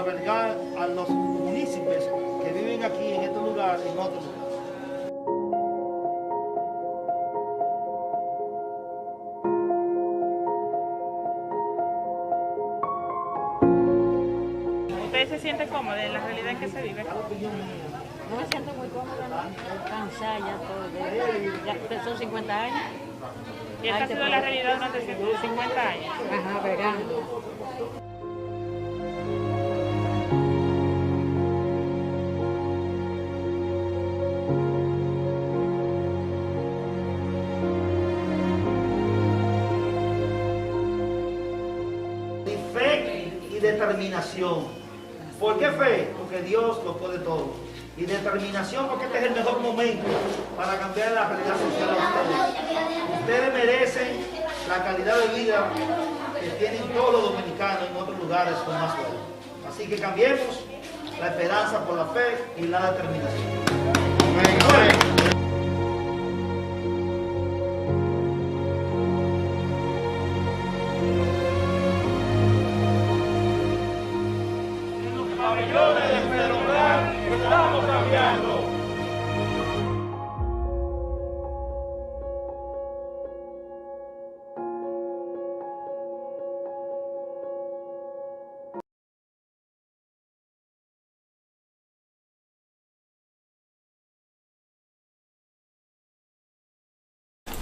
albergar a los municipios que viven aquí en este lugar, en otro lugar. ¿Usted se siente cómodo en la realidad en que se vive? No me siento muy cómoda, ¿no? Cansada ya todo. Ya son 50 años. ¿Y esta ha sido la realidad durante 50 años? Ajá, verano. Fe y determinación. ¿Por qué fe? Porque Dios lo puede todo. Y determinación porque este es el mejor momento para cambiar la realidad social de ustedes. Ustedes merecen la calidad de vida que tienen todos los dominicanos en otros lugares con más fuerza. Así que cambiemos la esperanza por la fe y la determinación. Amén, amén.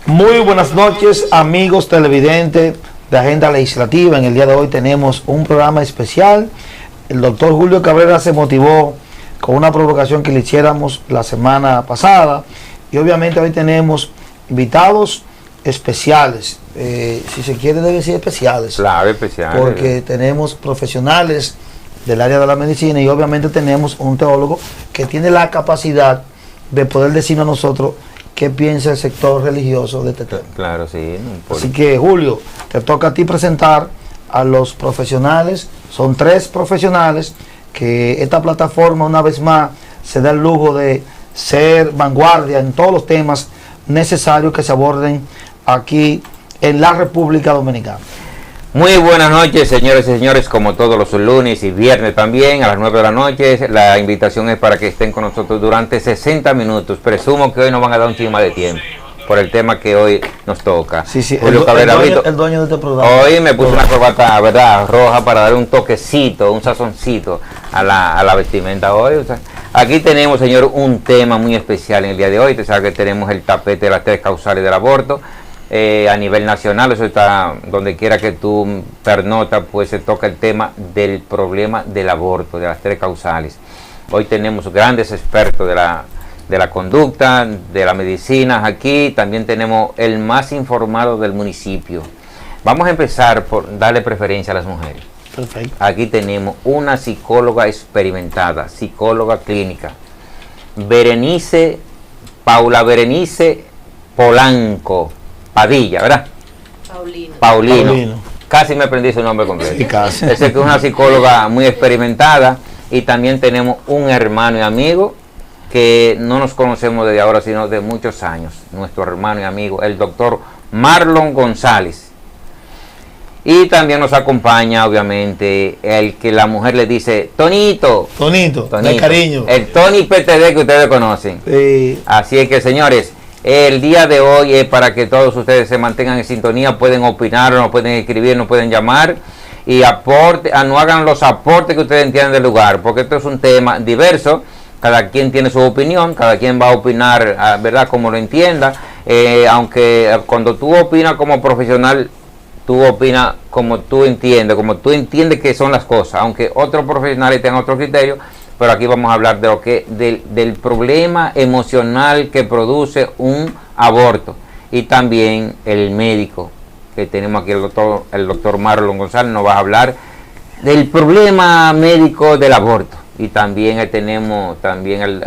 Muy buenas noches, amigos televidentes de Agenda Legislativa. En el día de hoy tenemos un programa especial. El doctor Julio Cabrera se motivó con una provocación que le hiciéramos la semana pasada y obviamente hoy tenemos invitados especiales. Si se quiere debe ser especiales. Claro, especiales. Porque tenemos profesionales del área de la medicina y obviamente tenemos un teólogo que tiene la capacidad de poder decirnos a nosotros qué piensa el sector religioso de este tema. Claro, sí. Así que, Julio, te toca a ti presentar a los profesionales. Son 3 profesionales que esta plataforma, una vez más, se da el lujo de ser vanguardia en todos los temas necesarios que se aborden aquí en la República Dominicana. Muy buenas noches, señores y señores, como todos los lunes y viernes también, a las 9 de la noche. La invitación es para que estén con nosotros durante 60 minutos. Presumo que hoy nos van a dar un chingo de tiempo por el tema que hoy nos toca. Sí, sí, Julio Cabrera, el dueño de este programa. Hoy me puse una corbata, ¿verdad?, roja para dar un toquecito, un sazoncito a la vestimenta hoy. O sea, aquí tenemos, señor, un tema muy especial en el día de hoy. Usted sabe que tenemos el tapete de las 3 causales del aborto. A nivel nacional, eso está donde quiera que tú pernotas, pues se toca el tema del problema del aborto, de las 3 causales. Hoy tenemos grandes expertos de la conducta, de la medicina aquí, también tenemos el más informado del municipio. Vamos a empezar por darle preferencia a las mujeres. Perfecto. Aquí tenemos una psicóloga experimentada, psicóloga clínica, Paula Berenice Polanco Padilla, ¿verdad? Paulino. Casi me aprendí su nombre completo. Sí, casi. Es que es una psicóloga muy experimentada. Y también tenemos un hermano y amigo que no nos conocemos desde ahora, sino de muchos años. Nuestro hermano y amigo, el doctor Marlon González. Y también nos acompaña, obviamente, el que la mujer le dice, Tonito, de cariño. El Tony PTD que ustedes conocen. Sí. Así es que, señores, el día de hoy es para que todos ustedes se mantengan en sintonía, pueden opinar, nos pueden escribir, nos pueden llamar y no hagan los aportes que ustedes entiendan del lugar, porque esto es un tema diverso, cada quien tiene su opinión, cada quien va a opinar, ¿verdad?, como lo entienda, aunque cuando tú opinas como profesional, tú opinas como tú entiendes que son las cosas, aunque otros profesionales tengan otro criterio. Pero aquí vamos a hablar de del problema emocional que produce un aborto y también el médico que tenemos aquí, el doctor Marlon González, nos va a hablar del problema médico del aborto. Y también tenemos también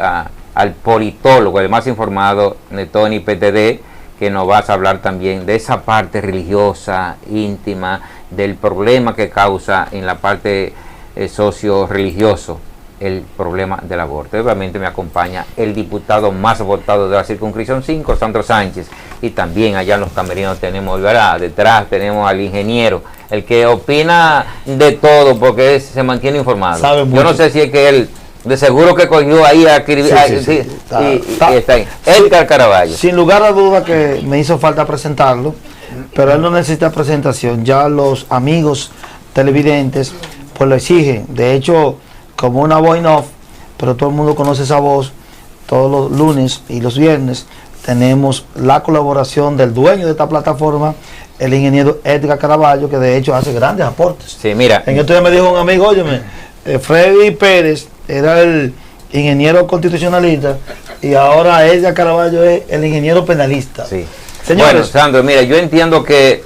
al politólogo, el más informado, de Tony PTD, que nos va a hablar también de esa parte religiosa, íntima, del problema que causa en la parte socio-religioso el problema del aborto. Obviamente me acompaña el diputado más votado de la circunscripción 5, Sandro Sánchez, y también allá en los camerinos tenemos, ¿verdad?, detrás tenemos al ingeniero, el que opina de todo porque se mantiene informado. Sabe Yo mucho. no sé si es que él, de seguro que cogió ahí a escribir, Sí. y está ahí. Edgar Caraballo. Sin lugar a duda que me hizo falta presentarlo, pero él no necesita presentación. Ya los amigos televidentes pues lo exigen. De hecho, como una voz en off, pero todo el mundo conoce esa voz. Todos los lunes y los viernes tenemos la colaboración del dueño de esta plataforma, el ingeniero Edgar Caraballo, que de hecho hace grandes aportes. Sí, mira. En esto ya me dijo un amigo, óyeme, Freddy Pérez era el ingeniero constitucionalista y ahora Edgar Caraballo es el ingeniero penalista. Sí. Señores, Bueno, Sandro, mira, yo entiendo que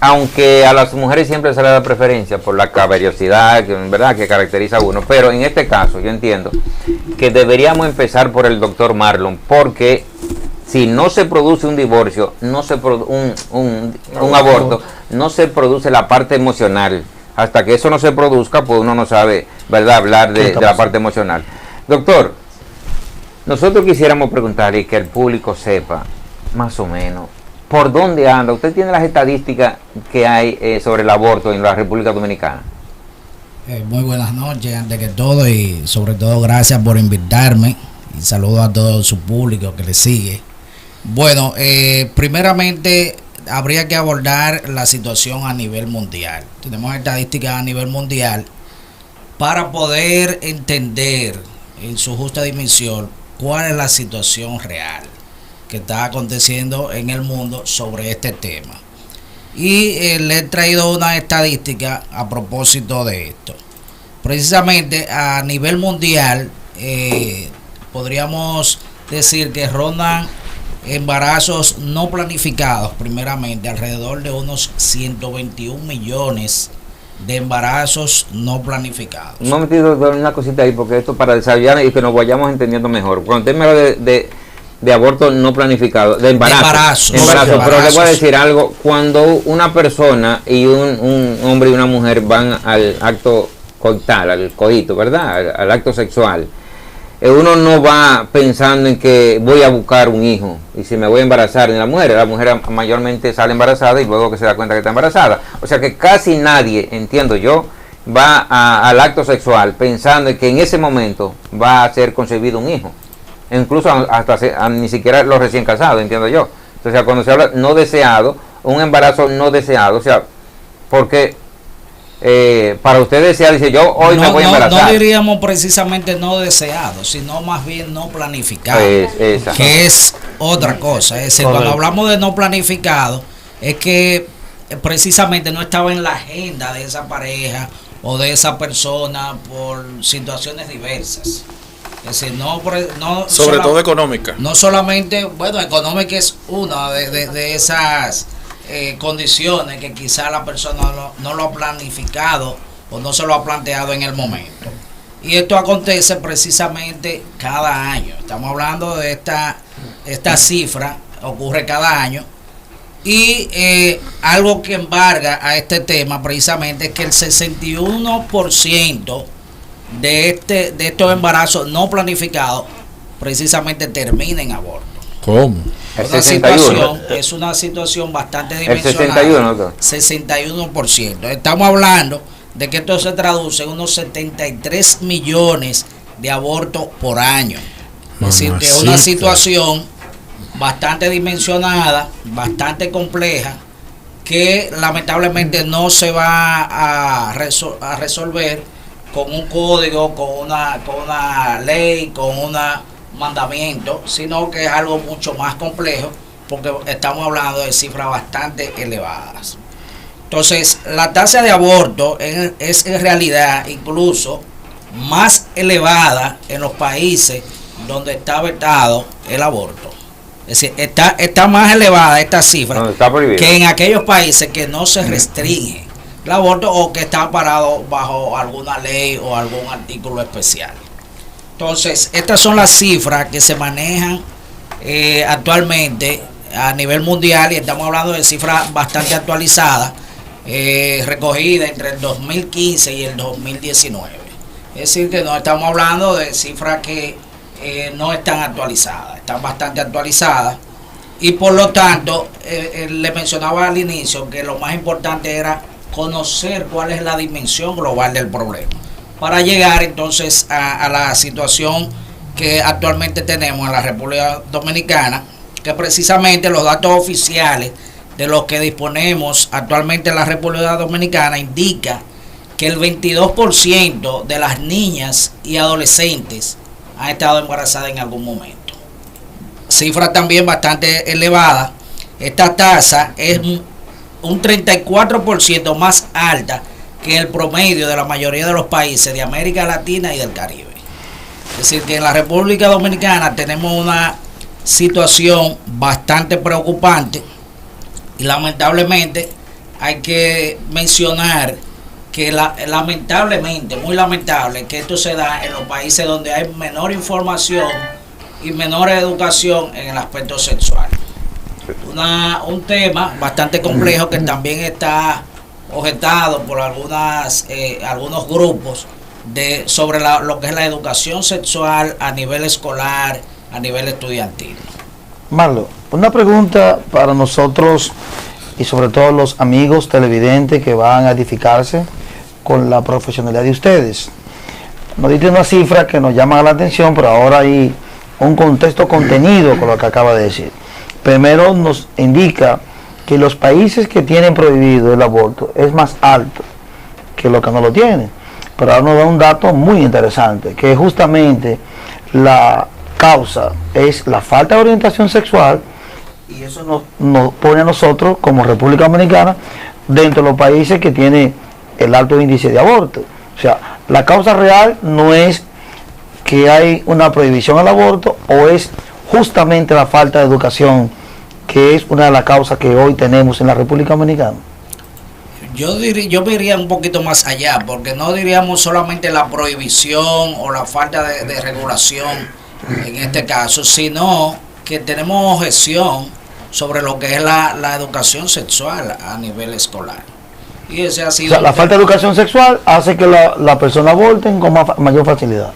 aunque a las mujeres siempre se le da preferencia por la caballerosidad, que en verdad que caracteriza a uno, pero en este caso yo entiendo que deberíamos empezar por el doctor Marlon, porque si no se produce un divorcio, no se un aborto, no se produce la parte emocional. Hasta que eso no se produzca, pues uno no sabe, ¿verdad?, hablar de la parte emocional. Doctor, nosotros quisiéramos preguntarle y que el público sepa, más o menos, ¿por dónde anda? ¿Usted tiene las estadísticas que hay sobre el aborto en la República Dominicana? Muy buenas noches, antes que todo, y sobre todo gracias por invitarme, y saludo a todo su público que le sigue. Bueno, primeramente habría que abordar la situación a nivel mundial. Tenemos estadísticas a nivel mundial para poder entender en su justa dimensión cuál es la situación real que está aconteciendo en el mundo sobre este tema. Y le he traído una estadística a propósito de esto. Precisamente a nivel mundial podríamos decir que rondan embarazos no planificados, primeramente alrededor de unos 121 millones de embarazos no planificados. Un momentito, una cosita ahí, porque esto para desarrollar y que nos vayamos entendiendo mejor. Cuando usted me habla de aborto no planificado, de embarazo. Pero le voy a decir algo, cuando una persona y un hombre y una mujer van al acto coital, al coito, ¿verdad? Al acto sexual, uno no va pensando en que voy a buscar un hijo y si me voy a embarazar. Ni la mujer mayormente sale embarazada y luego que se da cuenta que está embarazada. O sea que casi nadie, entiendo yo, va al acto sexual pensando en que en ese momento va a ser concebido un hijo. Incluso hasta ni siquiera los recién casados, entiendo yo. O sea, cuando se habla no deseado, un embarazo no deseado, o sea, porque para usted desear, dice yo hoy me voy a embarazar. No diríamos precisamente no deseado, sino más bien no planificado, que es otra cosa. Es decir, cuando hablamos de no planificado, es que precisamente no estaba en la agenda de esa pareja o de esa persona por situaciones diversas. Es decir, sobre todo económica. No solamente, bueno, económica es una de esas condiciones que quizá la persona no lo ha planificado o no se lo ha planteado en el momento. Y esto acontece precisamente cada año. Estamos hablando de esta cifra, ocurre cada año. Y algo que embarga a este tema precisamente es que el 61% de estos embarazos no planificados precisamente termina en aborto. ¿Cómo? Es una situación bastante dimensionada. 61%. Estamos hablando de que esto se traduce en unos 73 millones de abortos por año. Es decir, que es una situación bastante dimensionada, bastante compleja, que lamentablemente no se va a resolver con un código, con una ley, con un mandamiento, sino que es algo mucho más complejo, porque estamos hablando de cifras bastante elevadas. Entonces, la tasa de aborto es en realidad incluso más elevada en los países donde está vetado el aborto. Es decir, está más elevada esta cifra que en aquellos países que no se restringe el aborto o que está parado bajo alguna ley o algún artículo especial. Entonces, estas son las cifras que se manejan actualmente a nivel mundial, y estamos hablando de cifras bastante actualizadas, recogidas entre el 2015 y el 2019. Es decir, que no estamos hablando de cifras que no están actualizadas, están bastante actualizadas, y por lo tanto, le mencionaba al inicio que lo más importante era conocer cuál es la dimensión global del problema, para llegar entonces a la situación que actualmente tenemos en la República Dominicana, que precisamente los datos oficiales de los que disponemos actualmente en la República Dominicana indica que el 22% de las niñas y adolescentes han estado embarazadas en algún momento. Cifra también bastante elevada. Esta tasa es un 34% más alta que el promedio de la mayoría de los países de América Latina y del Caribe. Es decir, que en la República Dominicana tenemos una situación bastante preocupante y lamentablemente hay que mencionar que lamentablemente, muy lamentable, que esto se da en los países donde hay menor información y menor educación en el aspecto sexual. Un tema bastante complejo que también está objetado por algunos grupos sobre lo que es la educación sexual a nivel escolar, a nivel estudiantil. Marlo, una pregunta para nosotros y sobre todo los amigos televidentes que van a edificarse con la profesionalidad de ustedes. Nos diste una cifra que nos llama la atención, pero ahora hay un contexto contenido con lo que acaba de decir. Primero nos indica que los países que tienen prohibido el aborto es más alto que los que no lo tienen. Pero ahora nos da un dato muy interesante, que justamente la causa es la falta de orientación sexual, y eso nos pone a nosotros como República Dominicana dentro de los países que tienen el alto índice de aborto. O sea, la causa real no es que hay una prohibición al aborto, o es justamente la falta de educación, que es una de las causas que hoy tenemos en la República Dominicana. Yo me iría un poquito más allá, porque no diríamos solamente la prohibición o la falta de regulación en este caso, sino que tenemos objeción sobre lo que es la educación sexual a nivel escolar. Y ese ha sido, o sea, la falta de educación sexual hace que la persona aborten con mayor facilidad.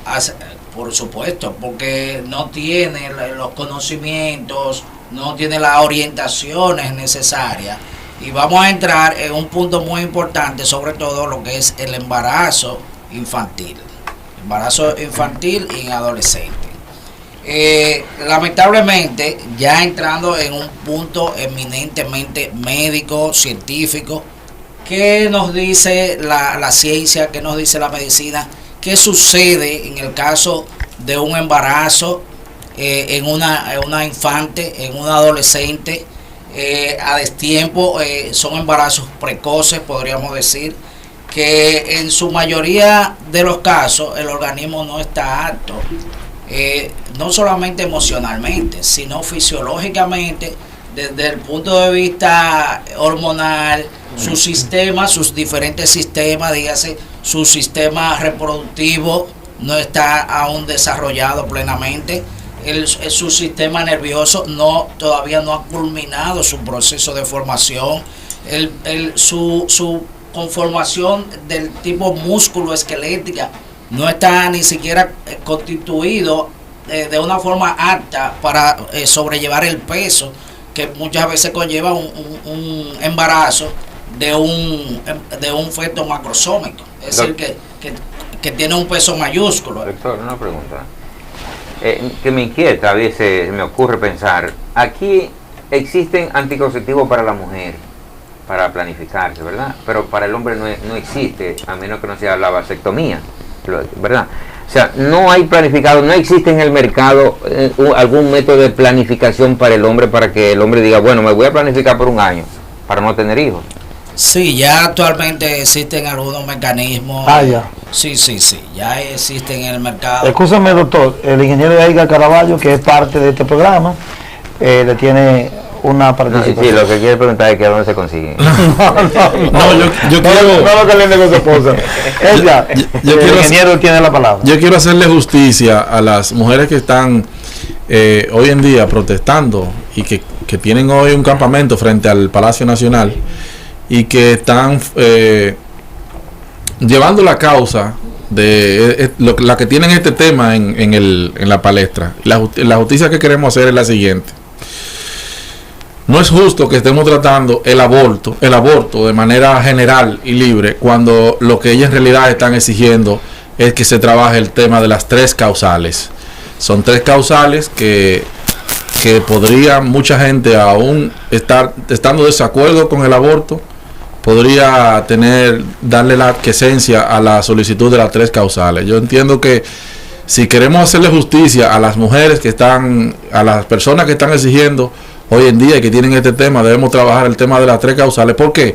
Por supuesto, porque no tiene los conocimientos, no tiene las orientaciones necesarias. Y vamos a entrar en un punto muy importante, sobre todo lo que es el embarazo infantil y en adolescentes. Lamentablemente, ya entrando en un punto eminentemente médico, científico, ¿qué nos dice la ciencia, qué nos dice la medicina? ¿Qué sucede en el caso de un embarazo en una infante, en una adolescente? A destiempo, son embarazos precoces, podríamos decir, que en su mayoría de los casos el organismo no está apto, no solamente emocionalmente, sino fisiológicamente, desde el punto de vista hormonal, su sistema, sus diferentes sistemas, dígase, su sistema reproductivo no está aún desarrollado plenamente. Su sistema nervioso todavía no ha culminado su proceso de formación. Su conformación del tipo músculo-esquelética no está ni siquiera constituido de una forma apta para sobrellevar el peso que muchas veces conlleva un embarazo de un feto macrosómico, es decir, que tiene un peso mayúsculo. Doctor, una pregunta que me inquieta, a veces me ocurre pensar, aquí existen anticonceptivos para la mujer, para planificarse, ¿verdad? Pero para el hombre no existe, a menos que no sea la vasectomía, ¿verdad? O sea, no hay planificado, no existe en el mercado algún método de planificación para el hombre, para que el hombre diga, bueno, me voy a planificar por un año para no tener hijos. Sí, ya actualmente existen algunos mecanismos. Ya. Sí, ya existen en el mercado. Escúchame, doctor, el ingeniero Edgar Caraballo, que es parte de este programa, le tiene una participación. Sí, lo que quiere preguntar es que dónde se consigue. Yo quiero... No lo que le con su esposa. Edgar, el ingeniero tiene la palabra. Yo quiero hacerle justicia a las mujeres que están hoy en día protestando y que tienen hoy un campamento frente al Palacio Nacional y que están llevando la causa de la que tienen este tema en la palestra. La justicia que queremos hacer es la siguiente. no es justo que estemos tratando el aborto de manera general y libre, cuando lo que ellas en realidad están exigiendo es que se trabaje el tema de las 3 causales. Son 3 causales que podría mucha gente, aún estando desacuerdo con el aborto, podría darle la quiesencia a la solicitud de las 3 causales. Yo entiendo que si queremos hacerle justicia a las mujeres a las personas que están exigiendo hoy en día y que tienen este tema, debemos trabajar el tema de las 3 causales. ¿Por qué?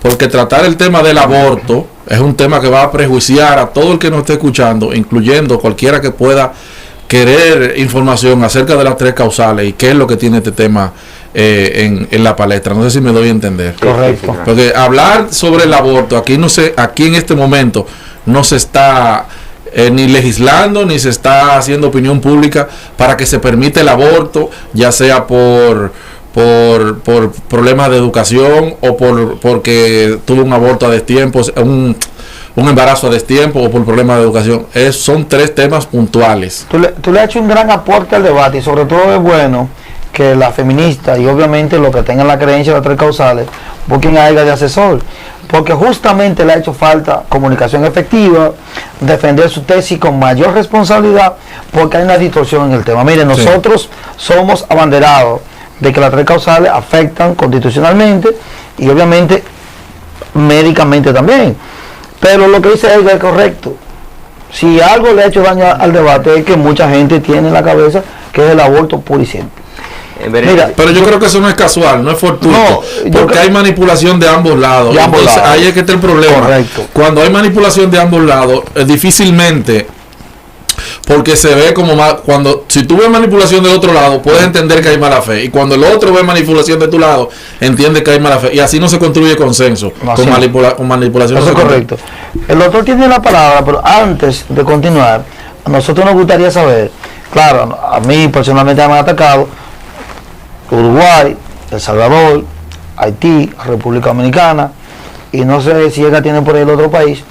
Porque tratar el tema del aborto es un tema que va a prejuiciar a todo el que nos esté escuchando, incluyendo cualquiera que pueda querer información acerca de las 3 causales y qué es lo que tiene este tema en la palestra. No sé si me doy a entender. Correcto. Porque hablar sobre el aborto aquí en este momento no se está ni legislando ni se está haciendo opinión pública para que se permita el aborto, ya sea por problemas de educación o porque tuvo un aborto a destiempo, un embarazo a destiempo o por problemas de educación. Son 3 temas puntuales. Tú le has hecho un gran aporte al debate y sobre todo es bueno que la feminista y obviamente los que tengan la creencia de las 3 causales busquen a ella de asesor, porque justamente le ha hecho falta comunicación efectiva, defender su tesis con mayor responsabilidad, porque hay una distorsión en el tema. Miren, nosotros somos abanderados de que las 3 causales afectan constitucionalmente y obviamente médicamente también, pero lo que dice ella es correcto. Si algo le ha hecho daño al debate es que mucha gente tiene en la cabeza que es el aborto puro y simple. Mira, pero yo creo que eso no es casual, no es fortuito, porque hay manipulación de ambos lados. Ahí es que está el problema. Correcto. Cuando hay manipulación de ambos lados, difícilmente, porque se ve como si tú ves manipulación del otro lado, puedes entender que hay mala fe, y cuando el otro ve manipulación de tu lado, entiende que hay mala fe, y así no se construye consenso. Con manipulación. Eso es correcto. El doctor tiene la palabra, pero antes de continuar, a nosotros nos gustaría saber, claro, a mí personalmente me han atacado Uruguay, El Salvador, Haití, República Dominicana, y no sé si ella tiene por ahí el otro país.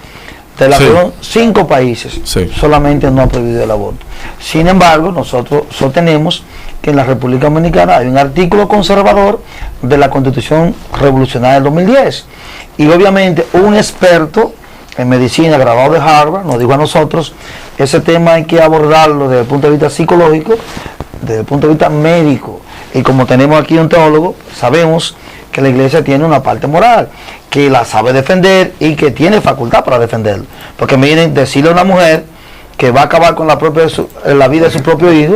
De la fueron 5 países, solamente no ha prohibido el aborto. Sin embargo, nosotros sostenemos que en la República Dominicana hay un artículo conservador de la Constitución Revolucionaria del 2010. Y obviamente un experto en medicina graduado de Harvard nos dijo a nosotros, ese tema hay que abordarlo desde el punto de vista psicológico, desde el punto de vista médico. Y como tenemos aquí un teólogo, sabemos que la iglesia tiene una parte moral, que la sabe defender y que tiene facultad para defenderlo. Porque miren, decirle a una mujer que va a acabar con la vida de su propio hijo,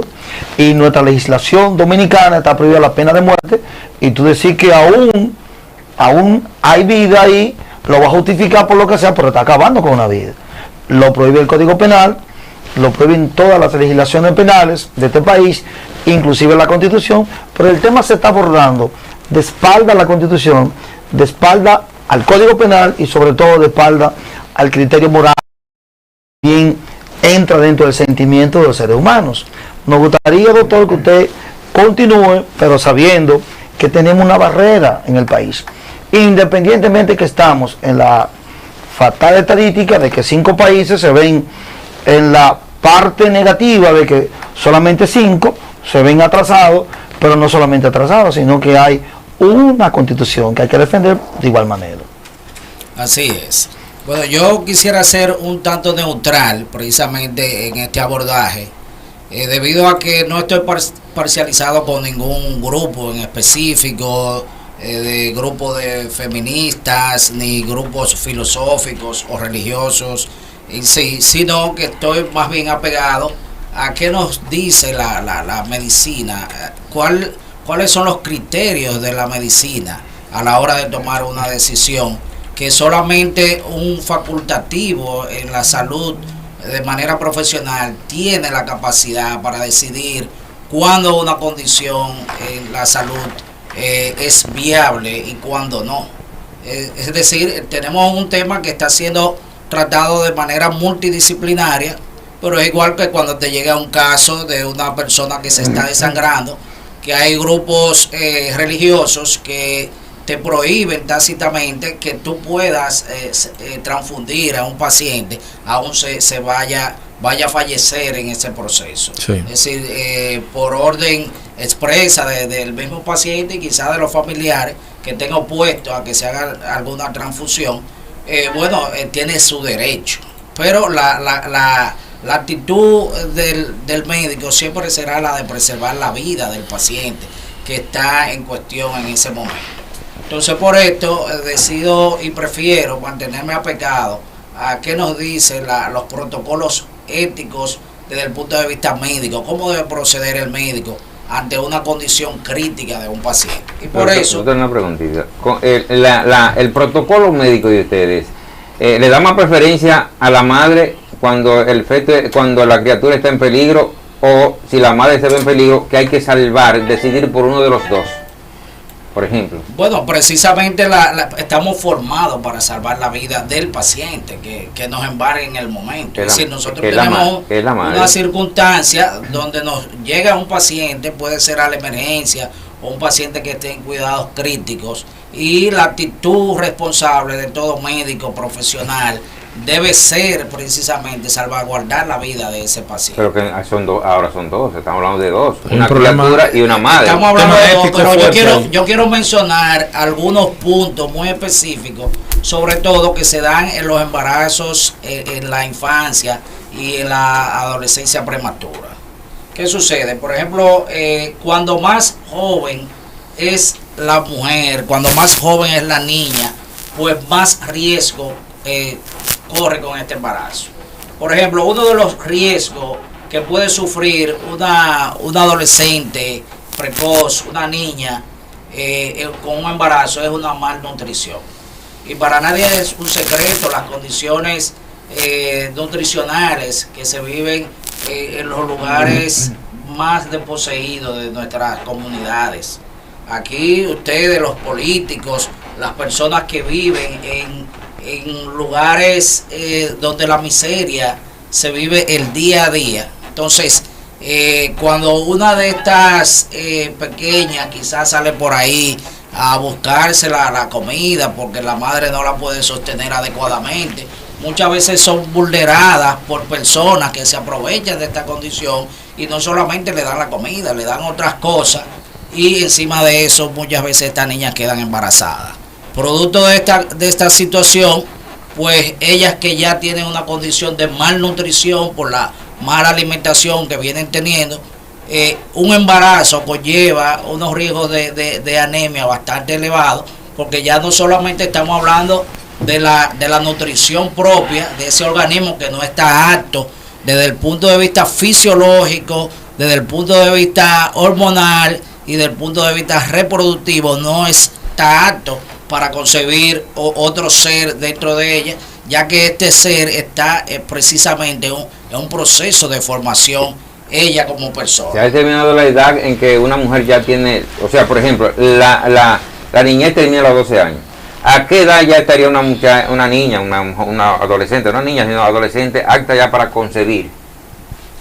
y nuestra legislación dominicana está prohibida la pena de muerte, y tú decir que aún hay vida ahí, lo va a justificar por lo que sea, pero está acabando con una vida. Lo prohíbe el Código Penal, lo prohíben todas las legislaciones penales de este país, inclusive la Constitución, pero el tema se está abordando de espalda a la Constitución, de espalda al Código Penal y sobre todo de espalda al criterio moral, bien entra dentro del sentimiento de los seres humanos. Nos gustaría, doctor, que usted continúe, pero sabiendo que tenemos una barrera en el país, independientemente que estamos en la fatal estadística de que 5 países se ven en la parte negativa de que solamente 5 se ven atrasados, pero no solamente atrasados, sino que hay una constitución que hay que defender de igual manera. Así es. Bueno, yo quisiera ser un tanto neutral precisamente en este abordaje, debido a que no estoy parcializado con ningún grupo en específico, de grupo de feministas, ni grupos filosóficos o religiosos, sí, sino que estoy más bien apegado a qué nos dice la medicina, cuáles son los criterios de la medicina a la hora de tomar una decisión, que solamente un facultativo en la salud de manera profesional tiene la capacidad para decidir cuándo una condición en la salud es viable y cuándo no. Es decir, tenemos un tema que está siendo tratado de manera multidisciplinaria, pero es igual que cuando te llega un caso de una persona que se está desangrando, que hay grupos religiosos que te prohíben tácitamente que tú puedas transfundir a un paciente, aún se vaya a fallecer en ese proceso. Sí. Es decir, por orden expresa del mismo paciente y quizás de los familiares que estén opuestos a que se haga alguna transfusión, tiene su derecho. Pero la actitud del médico siempre será la de preservar la vida del paciente que está en cuestión en ese momento. Entonces, por esto decido y prefiero mantenerme apegado a qué nos dicen los protocolos éticos desde el punto de vista médico, cómo debe proceder el médico ante una condición crítica de un paciente. Y por eso... Yo tengo una preguntita. El protocolo médico de ustedes, ¿le da más preferencia a la madre cuando cuando la criatura está en peligro, o si la madre se ve en peligro, que hay que salvar, decidir por uno de los dos, por ejemplo? Bueno, precisamente estamos formados para salvar la vida del paciente que nos embargue en el momento. Es decir, nosotros tenemos una circunstancia donde nos llega un paciente, puede ser a la emergencia o un paciente que esté en cuidados críticos, y la actitud responsable de todo médico profesional debe ser precisamente salvaguardar la vida de ese paciente. Pero que ahora son dos, estamos hablando de dos, una criatura y una madre. Estamos hablando de dos, pero yo quiero mencionar algunos puntos muy específicos, sobre todo que se dan en los embarazos en la infancia y en la adolescencia prematura. ¿Qué sucede? Por ejemplo, cuando más joven es la mujer, cuando más joven es la niña, pues más riesgo corre con este embarazo. Por ejemplo, uno de los riesgos que puede sufrir una adolescente precoz, una niña con un embarazo, es una malnutrición. Y para nadie es un secreto las condiciones nutricionales que se viven en los lugares más desposeídos de nuestras comunidades. Aquí ustedes, los políticos, las personas que viven en lugares donde la miseria se vive el día a día. Entonces, cuando una de estas pequeñas quizás sale por ahí a buscarse la comida porque la madre no la puede sostener adecuadamente, muchas veces son vulneradas por personas que se aprovechan de esta condición y no solamente le dan la comida, le dan otras cosas, y encima de eso muchas veces estas niñas quedan embarazadas. Producto de esta situación, pues ellas que ya tienen una condición de malnutrición por la mala alimentación que vienen teniendo, un embarazo conlleva unos riesgos de anemia bastante elevados, porque ya no solamente estamos hablando de la nutrición propia de ese organismo que no está apto desde el punto de vista fisiológico, desde el punto de vista hormonal y desde el punto de vista reproductivo, no está apto para concebir otro ser dentro de ella, ya que este ser está precisamente en un proceso de formación ella como persona. Se ha determinado la edad en que una mujer ya tiene, o sea, por ejemplo, la niñez termina a los 12 años. ¿A qué edad ya estaría una niña, una adolescente, no niña, sino adolescente, apta ya para concebir?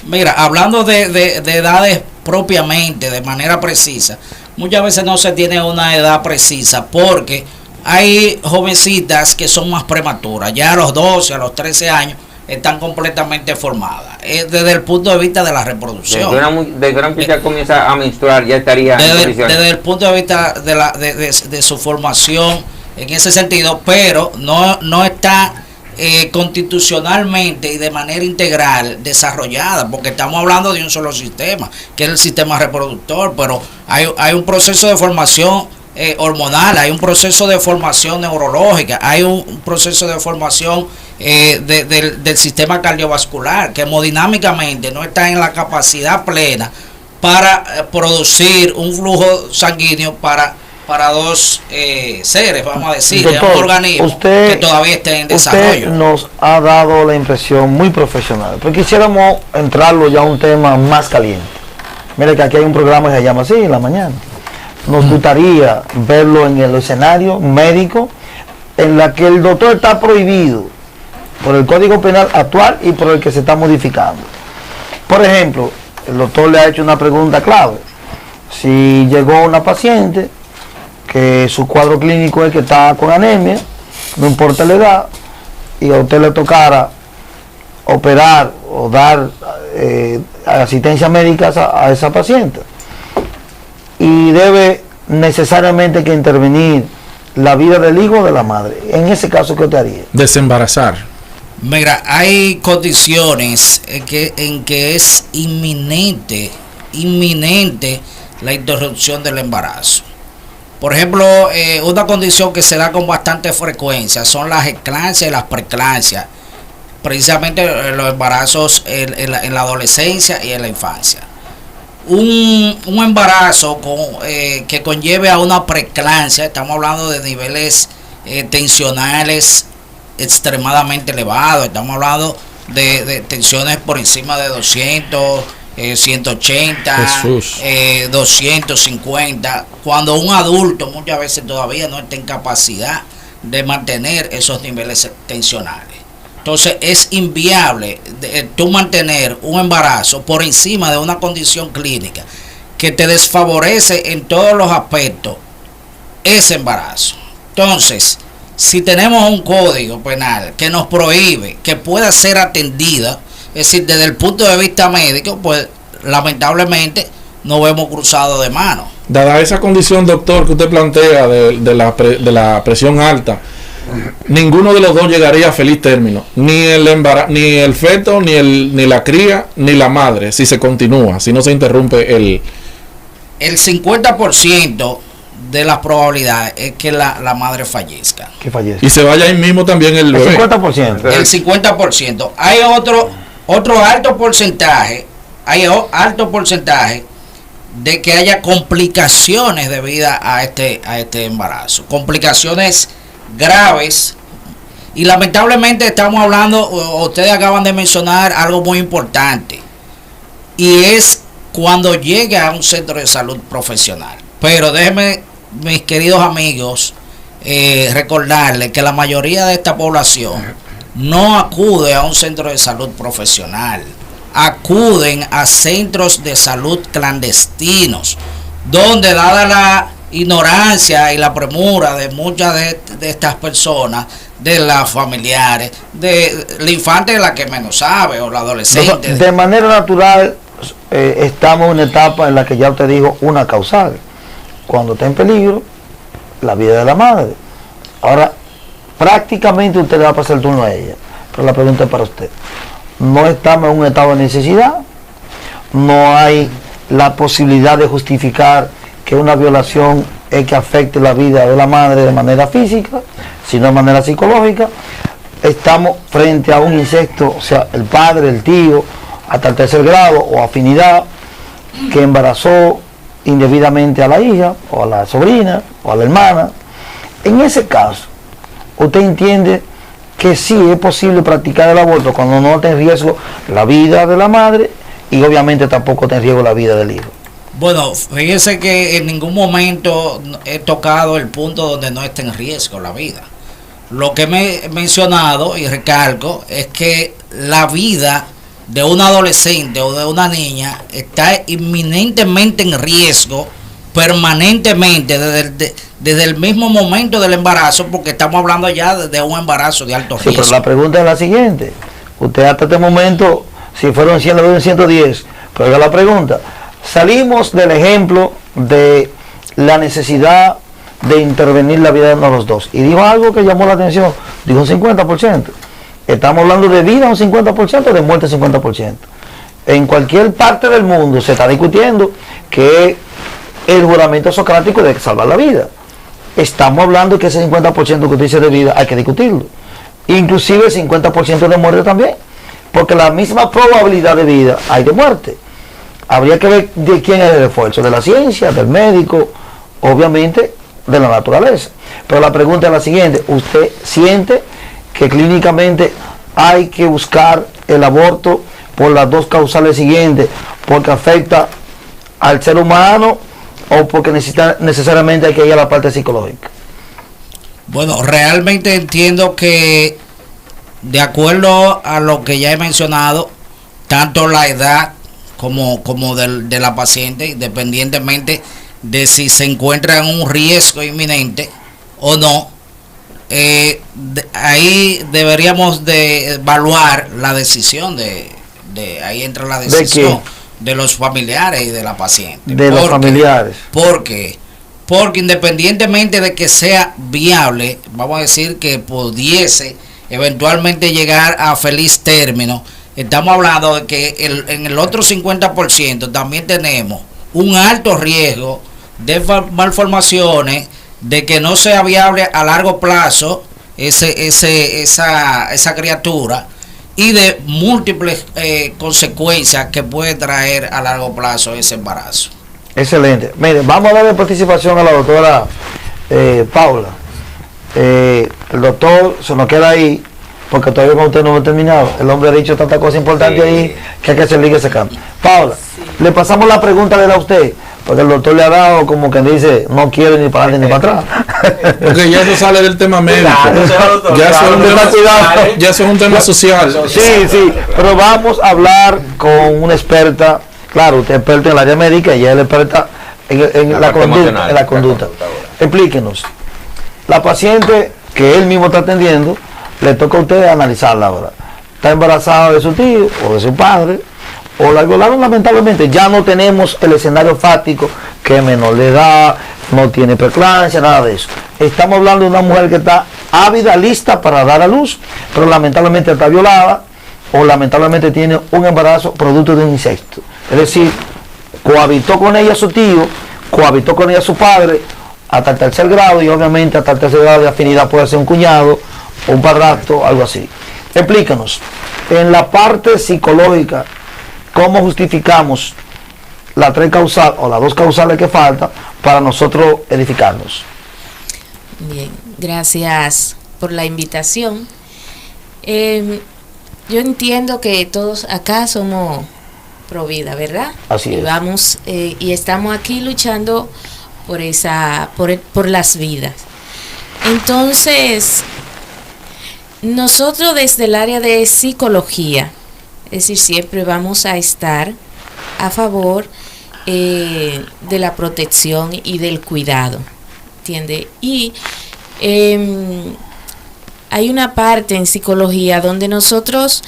Mira, hablando de edades propiamente, de manera precisa, muchas veces no se tiene una edad precisa porque hay jovencitas que son más prematuras, ya a los 12, a los 13 años están completamente formadas, desde el punto de vista de la reproducción. Desde que una muchacha comienza a menstruar ya estaría desde el punto de vista de su formación en ese sentido, pero no está constitucionalmente y de manera integral desarrollada, porque estamos hablando de un solo sistema, que es el sistema reproductor, pero hay un proceso de formación hormonal, hay un proceso de formación neurológica, hay un proceso de formación del sistema cardiovascular, que hemodinámicamente no está en la capacidad plena para producir un flujo sanguíneo para dos seres, vamos a decir, doctor, un organismo que todavía está en desarrollo. Usted nos ha dado la impresión muy profesional, pero quisiéramos entrarlo ya a un tema más caliente. Mire que aquí hay un programa que se llama así, en la mañana. Nos gustaría verlo en el escenario médico, en la que el doctor está prohibido por el Código Penal actual y por el que se está modificando. Por ejemplo, el doctor le ha hecho una pregunta clave. Si llegó una paciente que su cuadro clínico es que está con anemia, no importa la edad, y a usted le tocara operar o dar asistencia médica a esa paciente, y debe necesariamente que intervenir la vida del hijo o de la madre. En ese caso, ¿qué te haría? Desembarazar. Mira, hay condiciones en que es inminente la interrupción del embarazo. Por ejemplo, una condición que se da con bastante frecuencia son las eclampsias y las preeclampsias, precisamente los embarazos en la adolescencia y en la infancia. Un embarazo que conlleve a una preeclampsia, estamos hablando de niveles tensionales extremadamente elevados, estamos hablando de tensiones por encima de 200, 180, 250, cuando un adulto muchas veces todavía no está en capacidad de mantener esos niveles tensionales. Entonces es inviable tú mantener un embarazo por encima de una condición clínica que te desfavorece en todos los aspectos ese embarazo. Entonces, si tenemos un código penal que nos prohíbe que pueda ser atendida, es decir, desde el punto de vista médico, pues lamentablemente nos vemos cruzados de manos. Dada esa condición, doctor, que usted plantea de la presión alta, ninguno de los dos llegaría a feliz término, ni el feto, ni la cría, ni la madre, si se continúa, si no se interrumpe el 50% de las probabilidades es que la madre fallezca. Que fallezca. Y se vaya ahí mismo también el bebé. El 50%. El 50%. Hay otro alto porcentaje, de que haya complicaciones debidas a este embarazo. Complicaciones graves. Y lamentablemente estamos hablando, ustedes acaban de mencionar algo muy importante. Y es cuando llegue a un centro de salud profesional. Pero déjenme, mis queridos amigos, recordarles que la mayoría de esta población no acude a un centro de salud profesional, acuden a centros de salud clandestinos, donde dada la ignorancia y la premura de muchas de estas personas, de las familiares, de la infante, la que menos sabe, o la adolescente. De manera natural, estamos en una etapa en la que ya usted dijo una causal. Cuando está en peligro la vida de la madre. Ahora, prácticamente usted le va a pasar el turno a ella. Pero la pregunta es para usted. No estamos en un estado de necesidad. No hay la posibilidad de justificar que una violación es que afecte la vida de la madre de manera física, sino de manera psicológica. Estamos frente a un incesto, o sea, el padre, el tío, hasta el tercer grado o afinidad, que embarazó indebidamente a la hija, o a la sobrina, o a la hermana. En ese caso, usted entiende que sí es posible practicar el aborto cuando no está en riesgo la vida de la madre y obviamente tampoco está en riesgo la vida del hijo. Bueno, fíjese que en ningún momento he tocado el punto donde no está en riesgo la vida. Lo que me he mencionado y recalco es que la vida de un adolescente o de una niña está inminentemente en riesgo permanentemente desde el mismo momento del embarazo, porque estamos hablando ya de un embarazo de alto riesgo. Pero la pregunta es la siguiente: usted hasta este momento, si fueron 100, le doy 110, pero oiga la pregunta. Salimos del ejemplo de la necesidad de intervenir la vida de los dos, y dijo algo que llamó la atención, dijo un 50%. Estamos hablando de vida un 50%, de muerte 50%. En cualquier parte del mundo se está discutiendo que el juramento socrático de salvar la vida. Estamos hablando que ese 50% que usted dice de vida hay que discutirlo. Inclusive el 50% de muerte también. Porque la misma probabilidad de vida hay de muerte. Habría que ver de quién es el esfuerzo, de la ciencia, del médico, obviamente de la naturaleza. Pero la pregunta es la siguiente: ¿usted siente que clínicamente hay que buscar el aborto por las dos causales siguientes, porque afecta al ser humano o porque necesariamente hay que ir a la parte psicológica? Bueno, realmente entiendo que, de acuerdo a lo que ya he mencionado, tanto la edad como de la paciente, independientemente de si se encuentra en un riesgo inminente o no, ahí deberíamos de evaluar la decisión ahí entra la decisión de los familiares y de la paciente. De los familiares. ¿Por qué? Porque independientemente de que sea viable, vamos a decir que pudiese eventualmente llegar a feliz término, estamos hablando de que en el otro 50% también tenemos un alto riesgo de malformaciones, de que no sea viable a largo plazo esa criatura, y de múltiples consecuencias que puede traer a largo plazo ese embarazo. Excelente. Miren, vamos a darle participación a la doctora Paula. El doctor se nos queda ahí porque todavía con usted no hemos terminado. El hombre ha dicho tantas cosas importantes ahí que hay que seguir ese campo. Paula, le pasamos la pregunta de a usted, porque el doctor le ha dado como que dice, no quiere ni para adelante ni para atrás. Porque ya eso sale del tema médico. Ya eso es un tema social. Sí, pero vamos a hablar con una experta. Claro, usted es experto en el área médica y ella es experta en la conducta. Explíquenos. La paciente que él mismo está atendiendo, le toca a usted analizarla ahora. Está embarazada de su tío o de su padre, o lamentablemente ya no tenemos el escenario fáctico, que es menor de edad, no tiene preeclampsia, nada de eso. Estamos hablando de una mujer que está ávida, lista para dar a luz, pero lamentablemente está violada, o lamentablemente tiene un embarazo producto de un insecto. Es decir, cohabitó con ella su tío, cohabitó con ella su padre hasta el 3er grado, y obviamente hasta el 3er grado de afinidad puede ser un cuñado o un padrastro, algo así. Explícanos, en la parte psicológica, ¿cómo justificamos las 3 causales o las 2 causales que faltan para nosotros edificarnos? Bien, gracias por la invitación. Yo entiendo que todos acá somos pro vida, ¿verdad? Así es. Vamos, y estamos aquí luchando por las vidas. Entonces, nosotros desde el área de psicología, es decir, siempre vamos a estar a favor de la protección y del cuidado, ¿entiende? Y hay una parte en psicología donde nosotros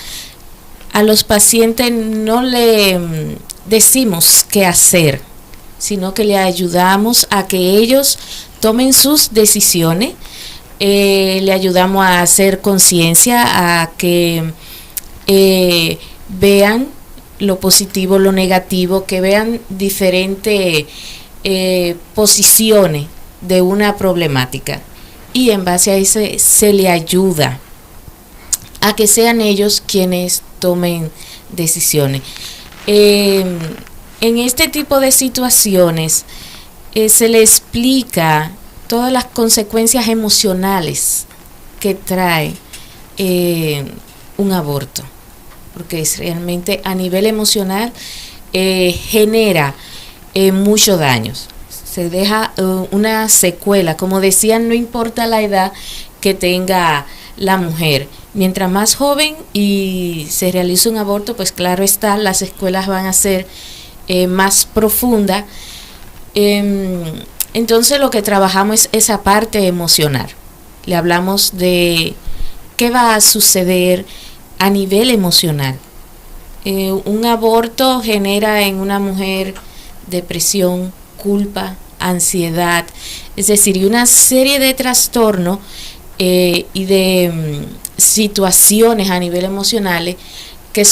a los pacientes no le decimos qué hacer, sino que le ayudamos a que ellos tomen sus decisiones, le ayudamos a hacer conciencia, a que vean lo positivo, lo negativo, que vean diferentes posiciones de una problemática, y en base a eso se le ayuda a que sean ellos quienes tomen decisiones. En este tipo de situaciones se le explica todas las consecuencias emocionales que trae un aborto, porque es realmente a nivel emocional genera muchos daños. Se deja una secuela, como decían, no importa la edad que tenga la mujer, mientras más joven y se realiza un aborto, pues claro está, las secuelas van a ser más profundas. Entonces lo que trabajamos es esa parte emocional. Le hablamos de qué va a suceder a nivel emocional. Un aborto genera en una mujer depresión, culpa, ansiedad, es decir, y una serie de trastornos y de situaciones a nivel emocionales que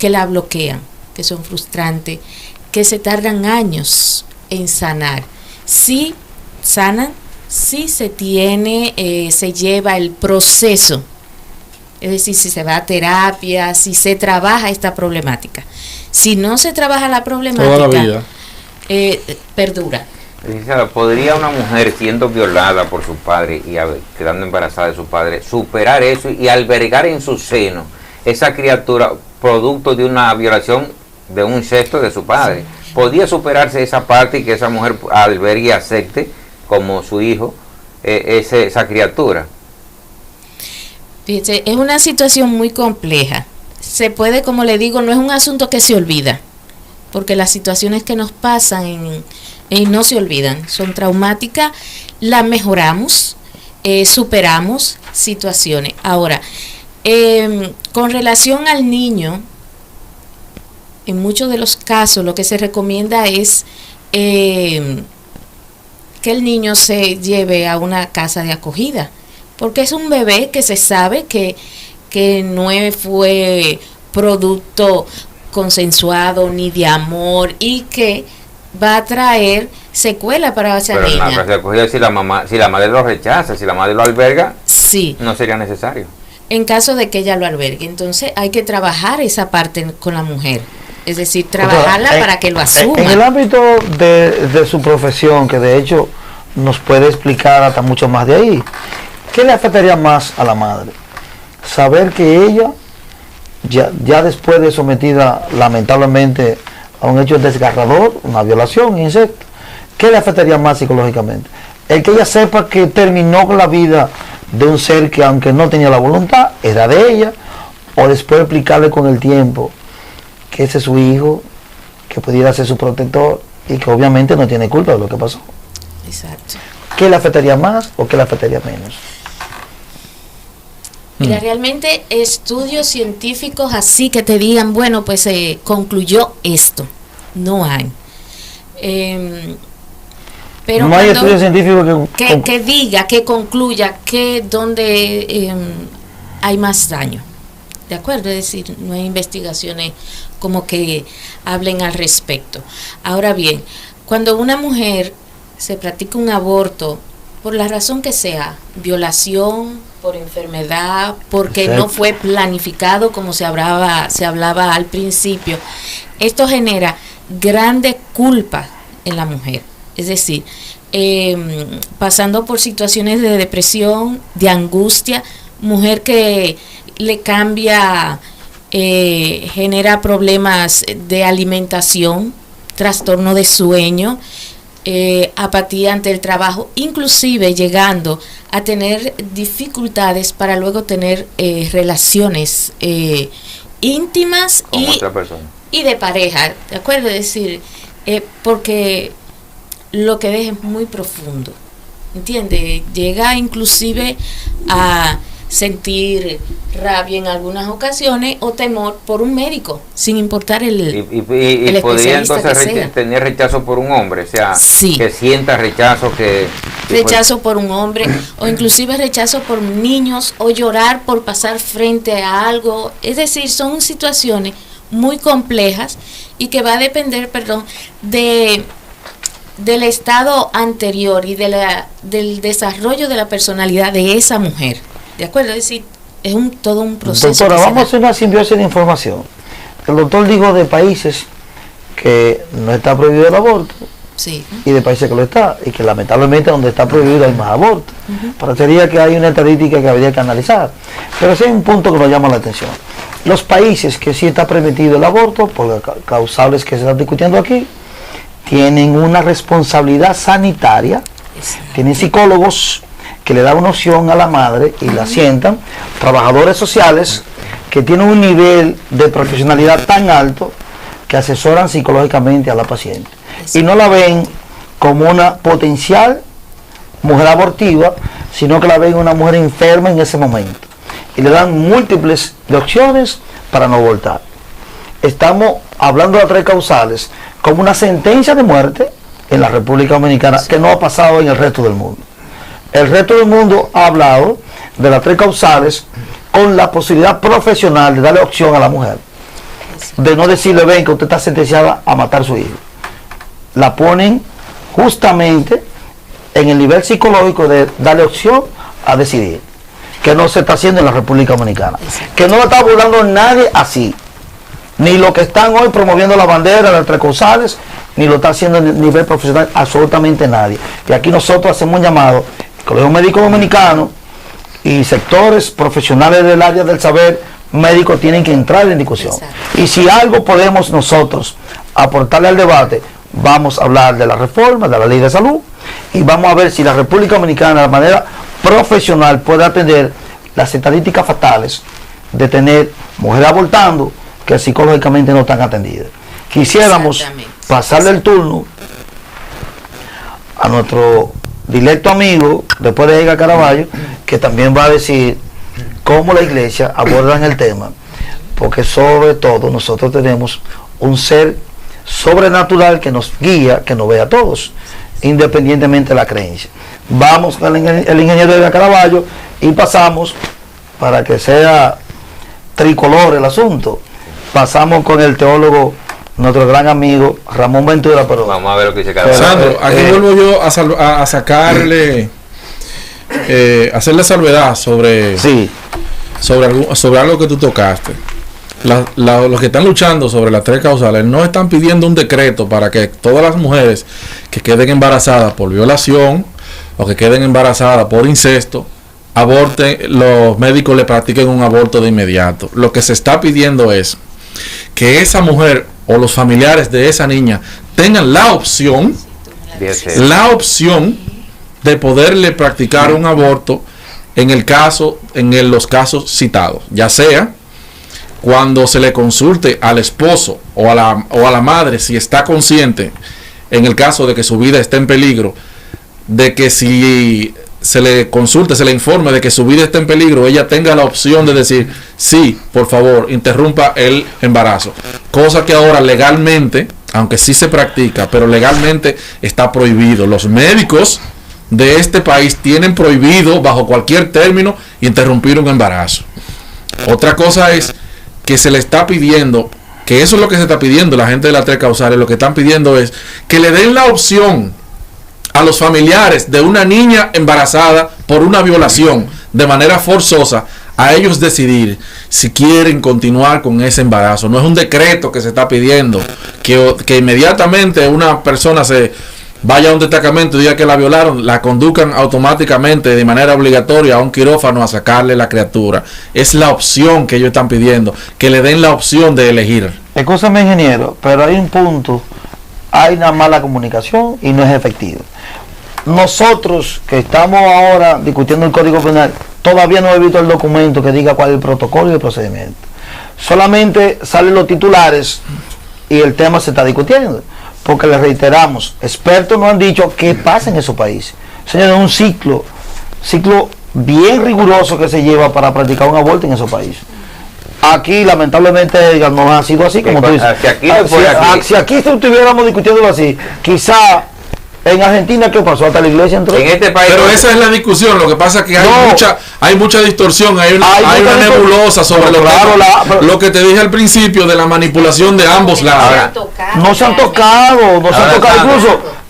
la bloquean, que son frustrantes, que se tardan años en sanar. Si sanan, si se lleva el proceso, es decir, si se va a terapia, si se trabaja esta problemática. Si no se trabaja la problemática, toda la vida, perdura. ¿Podría una mujer siendo violada por su padre y quedando embarazada de su padre superar eso y albergar en su seno esa criatura producto de una violación, de un incesto de su padre? Sí. ¿Podría superarse esa parte y que esa mujer albergue y acepte como su hijo esa criatura? Fíjate, es una situación muy compleja. Se puede, como le digo, no es un asunto que se olvida, porque las situaciones que nos pasan no se olvidan, son traumáticas, las mejoramos, superamos situaciones. Ahora, con relación al niño, en muchos de los casos lo que se recomienda es que el niño se lleve a una casa de acogida, porque es un bebé que se sabe que no fue producto consensuado ni de amor y que va a traer secuela para esa niña. Pero en la casa de acogida, si la madre lo rechaza, si la madre lo alberga, sí, no sería necesario. En caso de que ella lo albergue, entonces hay que trabajar esa parte con la mujer, es decir, trabajarla para que lo asuma. En el ámbito de su profesión, que de hecho nos puede explicar hasta mucho más de ahí, ¿qué le afectaría más a la madre? Saber que ella, ya después de sometida lamentablemente a un hecho desgarrador, una violación, incesto, ¿qué le afectaría más psicológicamente? El que ella sepa que terminó con la vida de un ser que, aunque no tenía la voluntad, era de ella, o después explicarle con el tiempo que ese es su hijo, que pudiera ser su protector y que obviamente no tiene culpa de lo que pasó. Exacto. ¿Qué le afectaría más o qué le afectaría menos? Mira, realmente estudios científicos así que te digan, bueno, pues concluyó esto, no hay. Pero no hay estudios científicos que diga, que concluya que donde hay más daño. ¿De acuerdo? Es decir, no hay investigaciones como que hablen al respecto. Ahora bien, cuando una mujer se practica un aborto, por la razón que sea, violación, por enfermedad, porque no fue planificado como se hablaba al principio, esto genera grande culpa en la mujer. Es decir, pasando por situaciones de depresión, de angustia, mujer que le cambia, genera problemas de alimentación, trastorno de sueño, apatía ante el trabajo, inclusive llegando a tener dificultades para luego tener relaciones íntimas y de pareja, ¿de acuerdo? Es decir, porque lo que deja es muy profundo, ¿entiende? Llega inclusive a sentir rabia en algunas ocasiones o temor por un médico, sin importar el podría entonces tener rechazo por un hombre, o sea, sí, que sienta rechazo, rechazo por un hombre o inclusive rechazo por niños o llorar por pasar frente a algo. Es decir, son situaciones muy complejas y que va a depender, del estado anterior y del desarrollo de la personalidad de esa mujer. ¿De acuerdo? Es decir, es todo un proceso. Doctora, vamos a hacer una simbiosis de información. El doctor dijo de países que no está prohibido el aborto, sí, y de países que lo está, y que lamentablemente donde está prohibido hay más abortos. Parecería que hay una estadística que habría que analizar. Pero sí hay un punto que nos llama la atención. Los países que sí está permitido el aborto, por las causales que se están discutiendo aquí, tienen una responsabilidad sanitaria, tienen psicólogos que le dan una opción a la madre y la sientan, trabajadores sociales que tienen un nivel de profesionalidad tan alto que asesoran psicológicamente a la paciente y no la ven como una potencial mujer abortiva, sino que la ven una mujer enferma en ese momento y le dan múltiples de opciones para no abortar. Estamos hablando de las 3 causales como una sentencia de muerte en la República Dominicana que no ha pasado en el resto del mundo. El resto del mundo ha hablado de las 3 causales con la posibilidad profesional de darle opción a la mujer, de no decirle, ven que usted está sentenciada a matar a su hijo. La ponen justamente en el nivel psicológico de darle opción a decidir, que no se está haciendo en la República Dominicana, que no lo está abordando nadie así, ni los que están hoy promoviendo la bandera de las 3 causales, ni lo está haciendo a nivel profesional absolutamente nadie. Y aquí nosotros hacemos un llamado, el Colegio Médico Dominicano y sectores profesionales del área del saber médico tienen que entrar en discusión. Y si algo podemos nosotros aportarle al debate, vamos a hablar de la reforma de la ley de salud y vamos a ver si la República Dominicana de manera profesional puede atender las estadísticas fatales de tener mujeres abortando que psicológicamente no están atendidas. Quisiéramos pasarle el turno a nuestro directo amigo, después de Edgar Caraballo, que también va a decir cómo la iglesia aborda el tema porque sobre todo nosotros tenemos un ser sobrenatural que nos guía, que nos ve a todos, independientemente de la creencia. Vamos con el ingeniero de Caraballo y pasamos, para que sea tricolor el asunto, pasamos con el teólogo, nuestro gran amigo Ramón Ventura. Pero vamos a ver lo que dice Caraballo. Sandro, aquí vuelvo yo a sacarle, hacerle salvedad sobre, sí, sobre algo que tú tocaste. Los que están luchando sobre las 3 causales no están pidiendo un decreto para que todas las mujeres que queden embarazadas por violación o que queden embarazadas por incesto aborten, los médicos le practiquen un aborto de inmediato. Lo que se está pidiendo es que esa mujer o los familiares de esa niña tengan la opción de poderle practicar un aborto en los casos citados, ya sea cuando se le consulte al esposo o a la madre si está consciente, en el caso de que su vida esté en peligro, de que si se le consulte, se le informe de que su vida está en peligro, ella tenga la opción de decir, sí, por favor, interrumpa el embarazo. Cosa que ahora legalmente, aunque sí se practica, pero legalmente está prohibido. Los médicos de este país tienen prohibido, bajo cualquier término, interrumpir un embarazo. Otra cosa es que se le está pidiendo, que eso es lo que se está pidiendo la gente de las 3 causales, lo que están pidiendo es que le den la opción a los familiares de una niña embarazada por una violación de manera forzosa, a ellos decidir si quieren continuar con ese embarazo. No es un decreto que se está pidiendo, que inmediatamente una persona se vaya a un destacamento y diga que la violaron, la conduzcan automáticamente de manera obligatoria a un quirófano a sacarle la criatura. Es la opción que ellos están pidiendo, que le den la opción de elegir. Escúchame, ingeniero, pero hay un punto, hay una mala comunicación y no es efectivo. Nosotros que estamos ahora discutiendo el Código Penal, todavía no he visto el documento que diga cuál es el protocolo y el procedimiento. Solamente salen los titulares y el tema se está discutiendo. Porque le reiteramos, expertos nos han dicho qué pasa en esos países. Señores, un ciclo bien riguroso que se lleva para practicar un aborto en esos países. Aquí, lamentablemente, no ha sido así, como tú dices. Si aquí estuviéramos discutiéndolo así, quizá en Argentina, ¿qué pasó? Hasta la iglesia entró. En este país. Pero esa es la discusión. Lo que pasa es que hay mucha distorsión, hay una nebulosa sobre lo que te dije al principio de la manipulación de ambos lados. No se han tocado,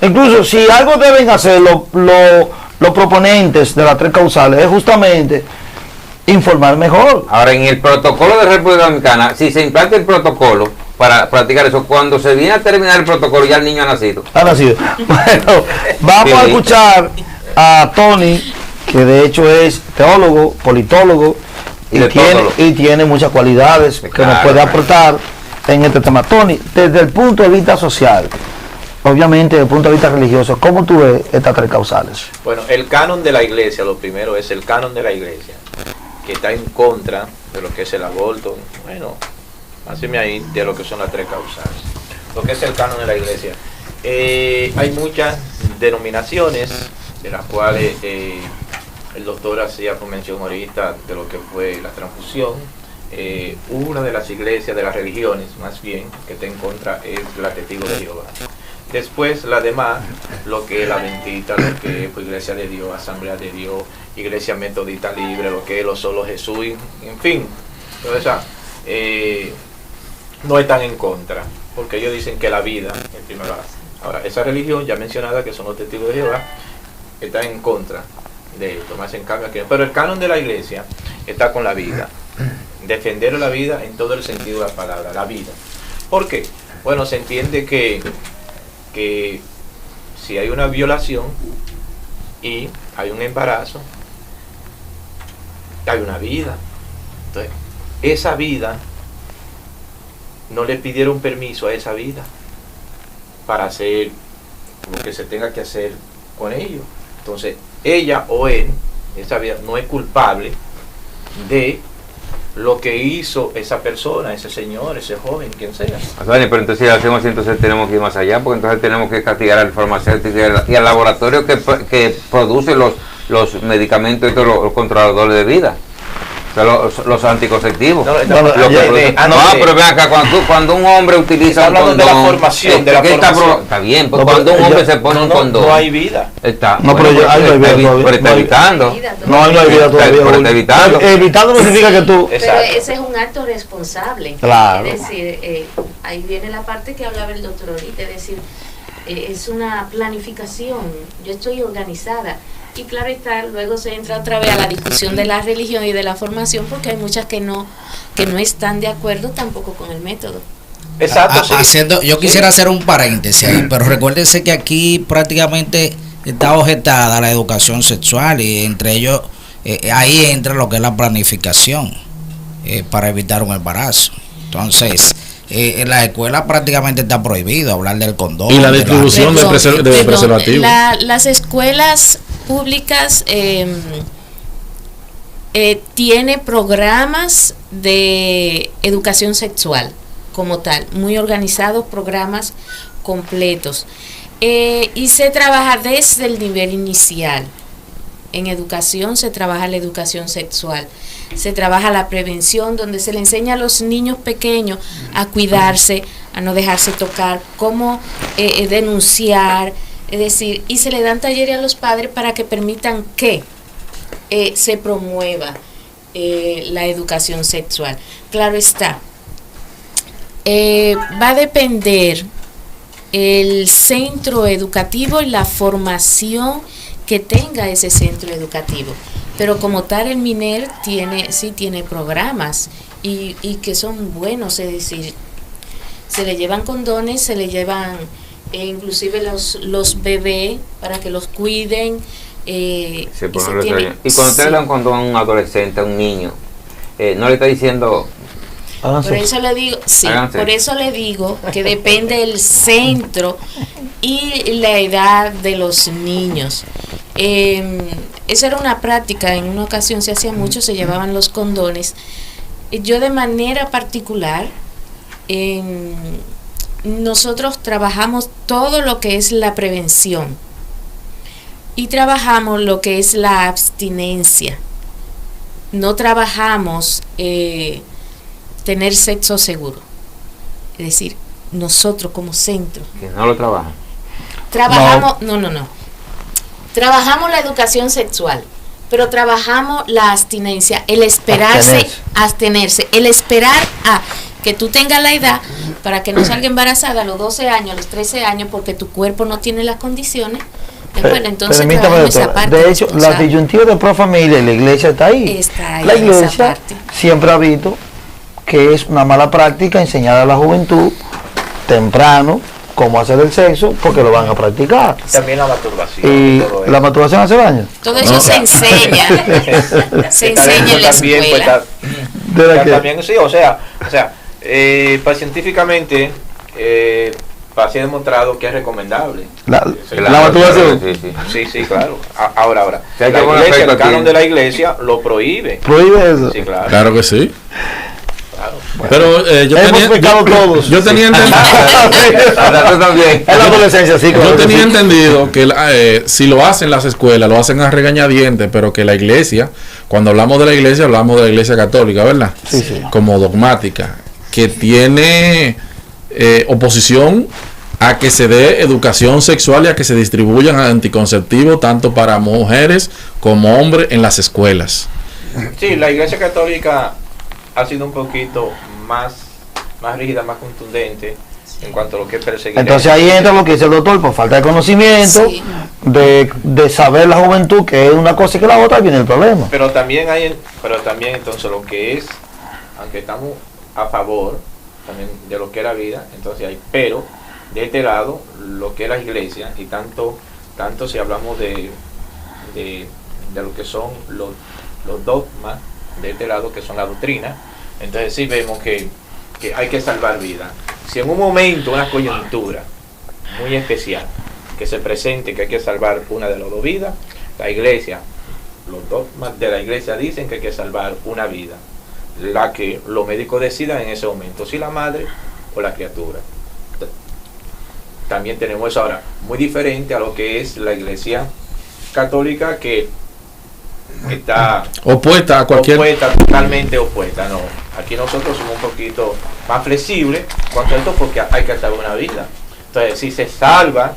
incluso si algo deben hacer los proponentes de las 3 causales es justamente informar mejor. Ahora, en el protocolo de República Dominicana, si se implanta el protocolo para practicar eso, cuando se viene a terminar el protocolo ya el niño ha nacido. Bueno, vamos a escuchar a Tony, que de hecho es teólogo, politólogo y tiene muchas cualidades que nos puede aportar en este tema. Tony, desde el punto de vista social, obviamente desde el punto de vista religioso, ¿cómo tú ves estas 3 causales? Bueno, el canon de la iglesia, lo primero es el canon de la iglesia, que está en contra de lo que es el aborto. Bueno, haceme ahí de lo que son las 3 causales. Lo que es el canon de la iglesia. Hay muchas denominaciones de las cuales el doctor hacía mención ahorita de lo que fue la transfusión. Una de las iglesias, de las religiones más bien, que está en contra es la Testigo de Jehová. Después la demás, lo que es la Bendita, lo que es pues, Iglesia de Dios, Asamblea de Dios, Iglesia Metodista Libre, lo que es lo Solo Jesús, en fin. Entonces, no están en contra, porque ellos dicen que la vida es primero. Ahora, esa religión ya mencionada, que son los Testigos de Jehová, está en contra de esto, más en cambio que. Pero el canon de la iglesia está con la vida. Defender la vida en todo el sentido de la palabra, la vida. ¿Por qué? Bueno, se entiende que si hay una violación y hay un embarazo, hay una vida. Entonces, esa vida, no le pidieron permiso a esa vida para hacer lo que se tenga que hacer con ellos. Entonces, ella o él, esa vida, no es culpable de lo que hizo esa persona, ese señor, ese joven, quien sea. Vale, pero entonces si lo hacemos así, entonces tenemos que ir más allá, porque entonces tenemos que castigar al farmacéutico y al laboratorio que produce los medicamentos y todos los controladores de vida. Los anticonceptivos. No, pero ven acá, cuando un hombre utiliza un condón, de la formación, está bien, pues cuando un hombre se pone un condón, no hay vida. Pero está evitando. No hay vida todavía. Pero está evitando. Evitando no significa que tú... Pero ese es un acto responsable. Claro. Es decir, ahí viene la parte que hablaba el doctor ahorita, es decir, es una planificación, yo estoy organizada. Y claro está, luego se entra otra vez a la discusión de la religión y de la formación, porque hay muchas que no están de acuerdo tampoco con el método. Exacto. Yo quisiera hacer un paréntesis ahí, pero recuérdense que aquí prácticamente está objetada la educación sexual y entre ellos ahí entra lo que es la planificación para evitar un embarazo. Entonces, en la escuela prácticamente está prohibido hablar del condón. Y la distribución de preservativos. Las escuelas públicas tiene programas de educación sexual como tal, muy organizados, programas completos. Y se trabaja desde el nivel inicial. En educación se trabaja la educación sexual, se trabaja la prevención, donde se le enseña a los niños pequeños a cuidarse, a no dejarse tocar, cómo denunciar, es decir, y se le dan talleres a los padres para que permitan que se promueva la educación sexual. Claro está, va a depender el centro educativo y la formación que tenga ese centro educativo, pero como tal el MINER tiene programas y que son buenos, es decir, se le llevan condones, se le llevan inclusive los bebés para que los cuiden. Y cuando usted le da un condón a un adolescente, a un niño, no le está diciendo... Por eso le digo, por eso le digo que depende el centro y la edad de los niños. Esa era una práctica, en una ocasión se hacía mucho, se llevaban los condones. Yo de manera particular, nosotros trabajamos todo lo que es la prevención y trabajamos lo que es la abstinencia. No trabajamos tener sexo seguro. Es decir, nosotros como centro. Que no lo trabajan. Trabajamos, no. Trabajamos la educación sexual, pero trabajamos la abstinencia, el esperarse, abstenerse, el esperar a que tú tengas la edad para que no salga embarazada a los 12 años, a los 13 años, porque tu cuerpo no tiene las condiciones. Bueno, entonces esa parte. De hecho, la disyuntiva de Pro Familia y la iglesia está ahí. La iglesia siempre ha visto que es una mala práctica enseñar a la juventud temprano cómo hacer el sexo, porque lo van a practicar. También la masturbación. Y la masturbación hace daño. Todo eso se enseña. Se enseña en la escuela. También sí, o sea, científicamente se ha demostrado que es recomendable. La masturbación. Sí, claro. Ahora. La iglesia, el canon de la iglesia lo prohíbe. ¿Prohíbe eso? Sí, claro. Claro que sí. Bueno. Pero yo tenía entendido que si lo hacen las escuelas, lo hacen a regañadientes, pero que la iglesia, cuando hablamos de la iglesia católica, ¿verdad? Sí. Como dogmática, que tiene oposición a que se dé educación sexual y a que se distribuyan anticonceptivos tanto para mujeres como hombres en las escuelas. Sí, la iglesia católica ha sido un poquito más rígida, más contundente en cuanto a lo que es perseguir. Entonces ahí entra lo que dice el doctor, por falta de conocimiento, de saber la juventud que es una cosa y que la otra, viene el problema. Pero también entonces lo que es, aunque estamos a favor también de lo que es la vida, entonces hay, pero de este lado, lo que es la iglesia, y tanto si hablamos de lo que son los dogmas, de este lado que son la doctrina, entonces sí vemos que hay que salvar vidas. Si en un momento, una coyuntura muy especial que se presente que hay que salvar una de las dos vidas, la iglesia, los dogmas de la iglesia dicen que hay que salvar una vida, la que los médicos decidan en ese momento, si la madre o la criatura. También tenemos eso ahora, muy diferente a lo que es la iglesia católica, que que está opuesta a cualquier... totalmente opuesta, no. Aquí nosotros somos un poquito más flexibles cuanto a esto porque hay que salvar una vida. Entonces, si se salva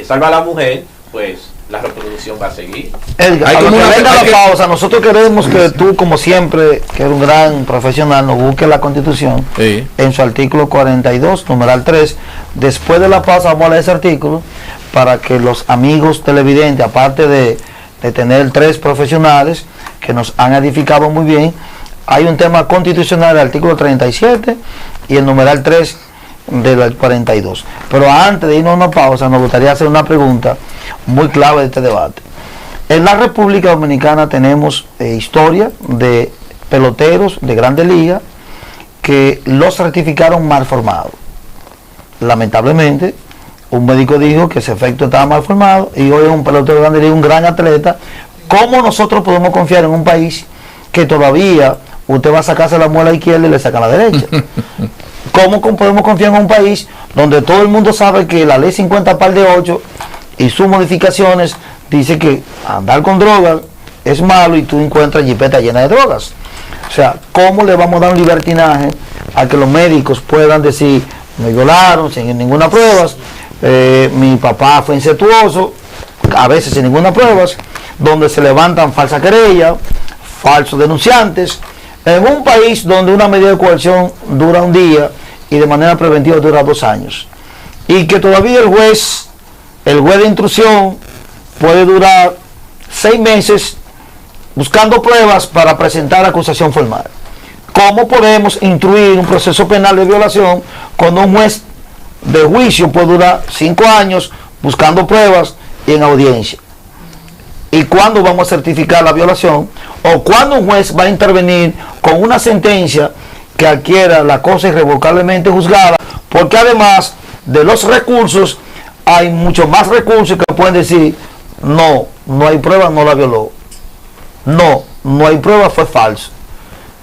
a la mujer, pues la reproducción va a seguir. Edgar, a lo que venga la pausa, nosotros queremos que tú, como siempre, que eres un gran profesional, nos busques la Constitución en su artículo 42, numeral 3. Después de la pausa vamos a leer ese artículo para que los amigos televidentes, aparte de tener 3 profesionales que nos han edificado muy bien, hay un tema constitucional del artículo 37 y el numeral 3 del 42. Pero antes de irnos a una pausa, nos gustaría hacer una pregunta muy clave de este debate. En la República Dominicana tenemos historia de peloteros de Grandes Ligas que los certificaron mal formados. Lamentablemente, un médico dijo que ese efecto estaba mal formado y hoy es un pelotero de Grandes Ligas, un gran atleta. ¿Cómo nosotros podemos confiar en un país que todavía usted va a sacarse la muela izquierda y le saca la derecha? ¿Cómo podemos confiar en un país donde todo el mundo sabe que la ley 50 par de 8 y sus modificaciones dice que andar con drogas es malo y tú encuentras jipetas llenas de drogas? O sea, ¿cómo le vamos a dar un libertinaje a que los médicos puedan decir, me violaron sin ninguna prueba, mi papá fue incestuoso, a veces sin ninguna prueba, donde se levantan falsas querellas, falsos denunciantes, en un país donde una medida de coerción dura un día y de manera preventiva dura 2 años, y que todavía el juez de intrusión puede durar 6 meses buscando pruebas para presentar acusación formal? ¿Cómo podemos instruir un proceso penal de violación cuando un juez de juicio puede durar 5 años buscando pruebas y en audiencia? ¿Y cuándo vamos a certificar la violación? ¿O cuándo un juez va a intervenir con una sentencia que adquiera la cosa irrevocablemente juzgada? Porque además de los recursos, hay muchos más recursos que pueden decir, no hay prueba, no la violó. No hay prueba, fue falso.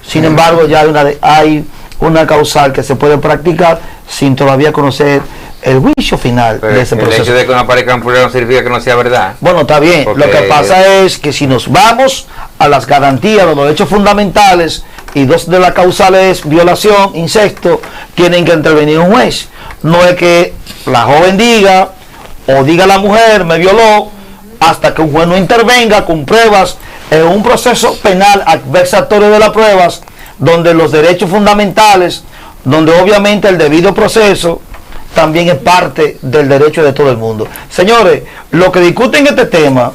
Sin embargo, ya hay una causal que se puede practicar sin todavía conocer el juicio final. Pero de ese proceso. El hecho de que no aparezca en prueba no significa que no sea verdad. Bueno, está bien. Porque lo que pasa es que si nos vamos a las garantías, los derechos fundamentales, y 2 de las causales, violación, incesto, tienen que intervenir un juez. No es que la joven diga, o diga la mujer, me violó, hasta que un juez no intervenga con pruebas en un proceso penal adversatorio de las pruebas, donde los derechos fundamentales, donde obviamente el debido proceso también es parte del derecho de todo el mundo. Señores, lo que discuten este tema,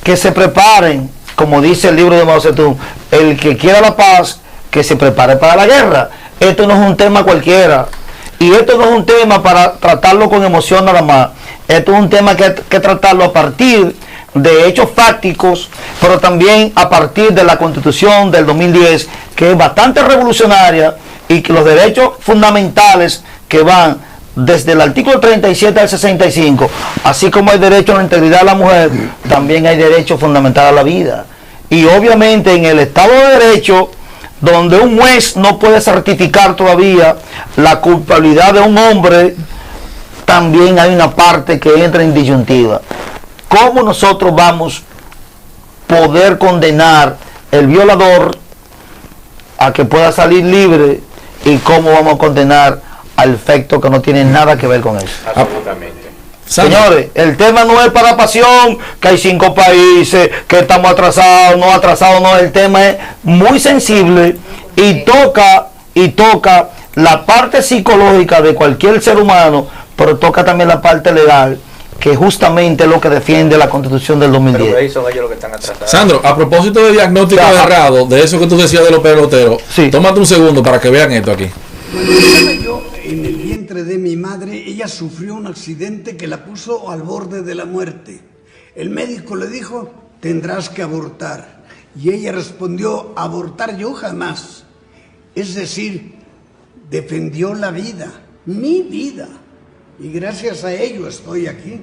que se preparen, como dice el libro de Mao Zedong, el que quiera la paz, que se prepare para la guerra. Esto no es un tema cualquiera, y esto no es un tema para tratarlo con emoción nada más. Esto es un tema que hay que tratarlo a partir de hechos fácticos, pero también a partir de la Constitución del 2010, que es bastante revolucionaria, y que los derechos fundamentales que van desde el artículo 37 al 65, así como hay derecho a la integridad de la mujer, también hay derecho fundamental a la vida. Y obviamente en el Estado de Derecho, donde un juez no puede certificar todavía la culpabilidad de un hombre, también hay una parte que entra en disyuntiva. ¿Cómo nosotros vamos a poder condenar el violador a que pueda salir libre, y cómo vamos a condenar al efecto que no tiene nada que ver con eso? Absolutamente. Señores, el tema no es para pasión, que hay 5 países, que estamos atrasados, no, el tema es muy sensible y toca la parte psicológica de cualquier ser humano, pero toca también la parte legal, que justamente es lo que defiende la Constitución del 2010. Pero ahí son ellos los que están atrasados. Sandro, a propósito de diagnóstico errado, de eso que tú decías de los peloteros, tómate un segundo para que vean esto aquí. Yo, en el vientre de mi madre, ella sufrió un accidente que la puso al borde de la muerte. El médico le dijo, tendrás que abortar. Y ella respondió, abortar yo jamás. Es decir, defendió la vida, mi vida. Y gracias a ello estoy aquí.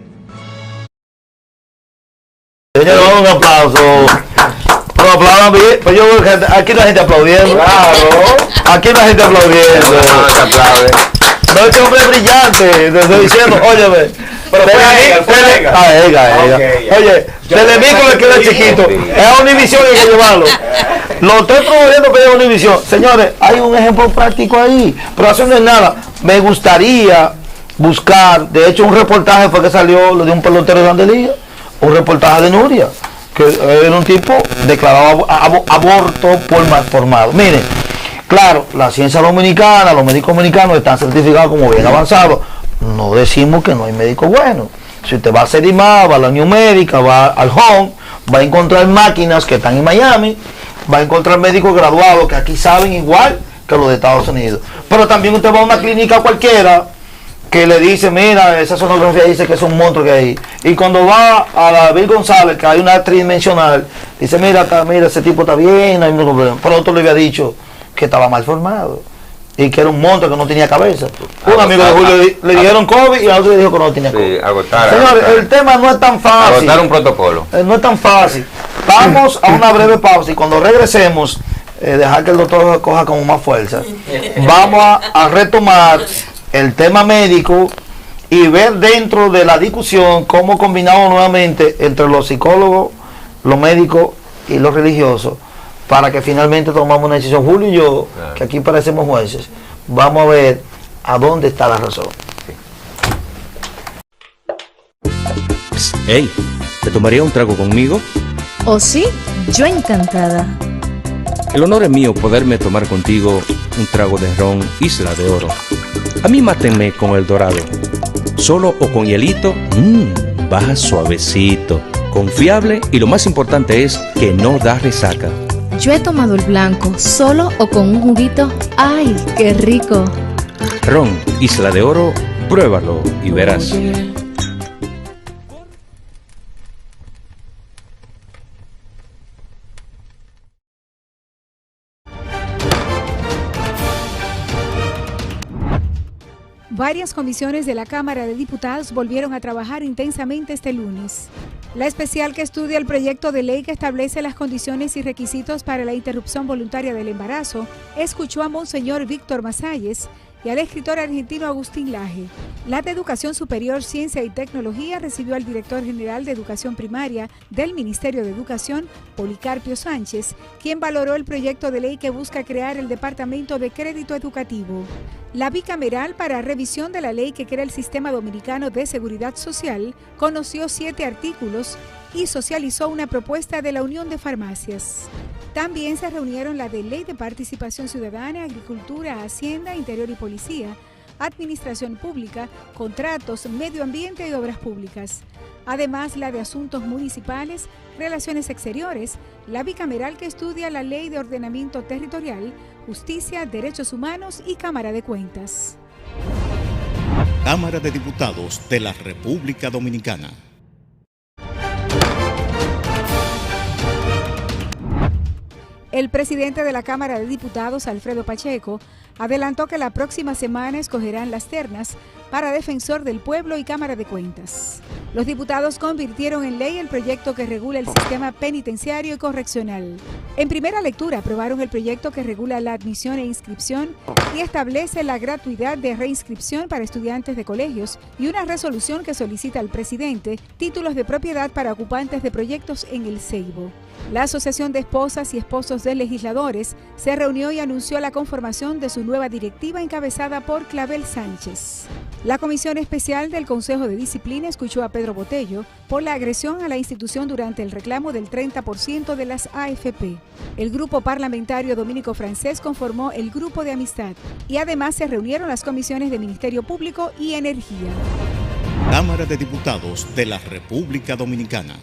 Señor, un aplauso. Pero aplaudan bien. Pues yo veo que aquí la gente aplaudiendo. Claro. Aquí la gente aplaudiendo. No, este hombre es brillante. Te estoy diciendo, óyeme. Oye, Telemico le queda chiquito. Es a Univisión hay que llevarlo. Lo estoy promoviendo que es Univisión. Señores, hay un ejemplo práctico ahí. Pero eso no es nada. Me gustaría buscar, de hecho, un reportaje fue que salió lo de un pelotero de Grandes Ligas, un reportaje de Nuria, que era un tipo declarado aborto por malformado. Miren, claro, la ciencia dominicana, los médicos dominicanos están certificados como bien avanzados. No decimos que no hay médicos buenos. Si usted va a Sedimar, va a la New Médica, va al Home, va a encontrar máquinas que están en Miami, va a encontrar médicos graduados que aquí saben igual que los de Estados Unidos. Pero también usted va a una clínica cualquiera que le dice, mira, esa sonografía dice que es un monstruo que hay. Y cuando va a la Bill González, que hay una tridimensional, dice, mira, ese tipo está bien, no hay ningún problema. Pero otro le había dicho que estaba mal formado y que era un monstruo que no tenía cabeza. Un amigo de Julio le dijeron COVID y a otro le dijo que no tenía COVID. Señores, el tema no es tan fácil. Agotar un protocolo. No es tan fácil. Vamos a una breve pausa y cuando regresemos, dejar que el doctor coja como más fuerza, vamos a retomar el tema médico y ver dentro de la discusión cómo combinamos nuevamente entre los psicólogos, los médicos y los religiosos para que finalmente tomamos una decisión. Julio y yo, que aquí parecemos jueces, vamos a ver a dónde está la razón. Hey, ¿te tomaría un trago conmigo? ¿Oh sí? Yo encantada. El honor es mío poderme tomar contigo un trago de ron Isla de Oro. A mí mátenme con el dorado. Solo o con hielito, baja suavecito, confiable y lo más importante es que no da resaca. Yo he tomado el blanco, solo o con un juguito. ¡Ay, qué rico! Ron Isla de Oro, pruébalo y verás. Varias comisiones de la Cámara de Diputados volvieron a trabajar intensamente este lunes. La especial que estudia el proyecto de ley que establece las condiciones y requisitos para la interrupción voluntaria del embarazo escuchó a Monseñor Víctor Masalles y al escritor argentino Agustín Laje. La de Educación Superior, Ciencia y Tecnología recibió al director general de Educación Primaria del Ministerio de Educación, Policarpio Sánchez, quien valoró el proyecto de ley que busca crear el Departamento de Crédito Educativo. La bicameral para revisión de la ley que crea el Sistema Dominicano de Seguridad Social conoció 7 artículos y socializó una propuesta de la Unión de Farmacias. También se reunieron la de Ley de Participación Ciudadana, Agricultura, Hacienda, Interior y Policía, Administración Pública, Contratos, Medio Ambiente y Obras Públicas. Además, la de Asuntos Municipales, Relaciones Exteriores, la bicameral que estudia la Ley de Ordenamiento Territorial, Justicia, Derechos Humanos y Cámara de Cuentas. Cámara de Diputados de la República Dominicana. El presidente de la Cámara de Diputados, Alfredo Pacheco, adelantó que la próxima semana escogerán las ternas para Defensor del Pueblo y Cámara de Cuentas. Los diputados convirtieron en ley el proyecto que regula el sistema penitenciario y correccional. En primera lectura aprobaron el proyecto que regula la admisión e inscripción y establece la gratuidad de reinscripción para estudiantes de colegios y una resolución que solicita al presidente títulos de propiedad para ocupantes de proyectos en el Ceibo. La Asociación de Esposas y Esposos de Legisladores se reunió y anunció la conformación de su nueva directiva encabezada por Clavel Sánchez. La Comisión Especial del Consejo de Disciplina escuchó a Pedro Botello por la agresión a la institución durante el reclamo del 30% de las AFP. El grupo parlamentario dominico-francés conformó el Grupo de Amistad y además se reunieron las comisiones de Ministerio Público y Energía. Cámara de Diputados de la República Dominicana.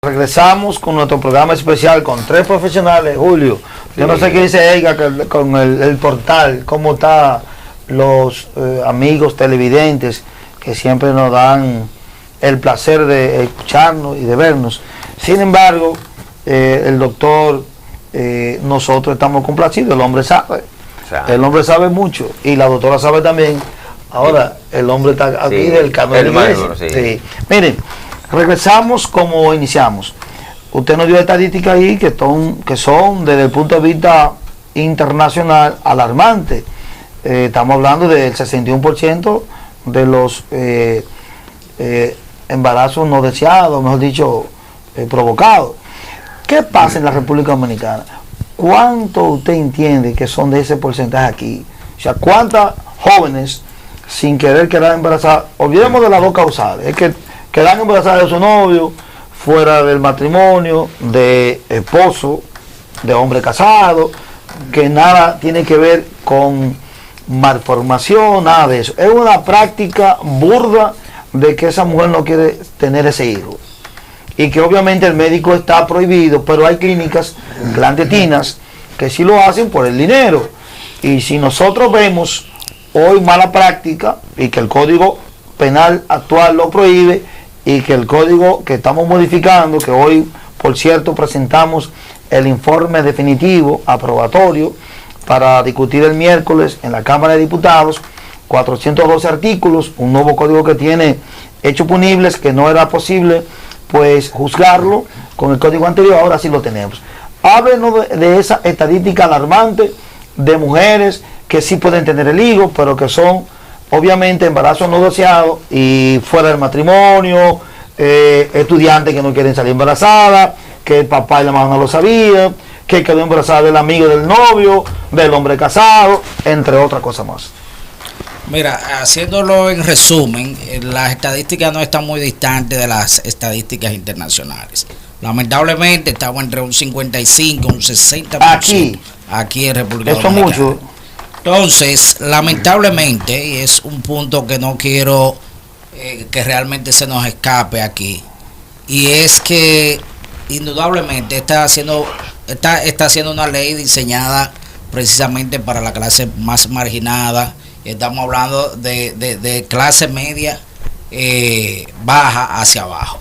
Regresamos con nuestro programa especial con 3 profesionales. Julio, yo no sé qué dice ella con el portal, cómo está los amigos televidentes que siempre nos dan el placer de escucharnos y de vernos. Sin embargo, el doctor, nosotros estamos complacidos, el hombre sabe mucho y la doctora sabe también. Ahora, el hombre está aquí del camino de la iglesia. Sí. Miren, regresamos como iniciamos. Usted nos dio estadísticas ahí que son desde el punto de vista internacional alarmante. Estamos hablando del 61% de los embarazos no deseados, mejor dicho, provocados. ¿Qué pasa en la República Dominicana? ¿Cuánto usted entiende que son de ese porcentaje aquí? O sea, ¿cuántas jóvenes sin querer quedar embarazadas? Olvidemos de las dos causales, es que quedan embarazadas de su novio, fuera del matrimonio, de esposo, de hombre casado, que nada tiene que ver con malformación, nada de eso. Es una práctica burda de que esa mujer no quiere tener ese hijo. Y que obviamente el médico está prohibido, pero hay clínicas clandestinas que sí lo hacen por el dinero. Y si nosotros vemos hoy mala práctica y que el Código Penal actual lo prohíbe y que el código que estamos modificando, que hoy por cierto presentamos el informe definitivo aprobatorio para discutir el miércoles en la Cámara de Diputados, 412 artículos, un nuevo código que tiene hechos punibles que no era posible pues juzgarlo con el código anterior, ahora sí lo tenemos. Háblenos de esa estadística alarmante de mujeres que sí pueden tener el hijo, pero que son obviamente embarazos no deseados y fuera del matrimonio, estudiantes que no quieren salir embarazadas, que el papá y la mamá no lo sabían, que quedó embarazada del amigo del novio, del hombre casado, entre otras cosas más. Mira, haciéndolo en resumen, las estadísticas no están muy distantes de las estadísticas internacionales. Lamentablemente estamos entre un 55 y un 60% aquí en República Dominicana. Eso mucho. Entonces, lamentablemente, y es un punto que no quiero que realmente se nos escape aquí, y es que indudablemente está haciendo una ley diseñada precisamente para la clase más marginada. Estamos hablando de clase media baja hacia abajo,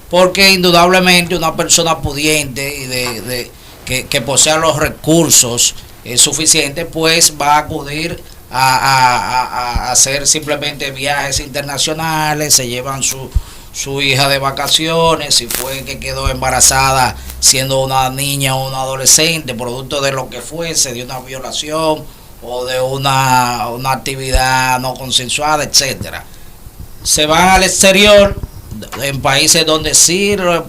porque indudablemente una persona pudiente y que posea los recursos suficientes, pues va a acudir a hacer simplemente viajes internacionales, se llevan su hija de vacaciones, si fue que quedó embarazada siendo una niña o una adolescente, producto de lo que fuese, de una violación o de una actividad no consensuada, etcétera. Se van al exterior, en países donde sí lo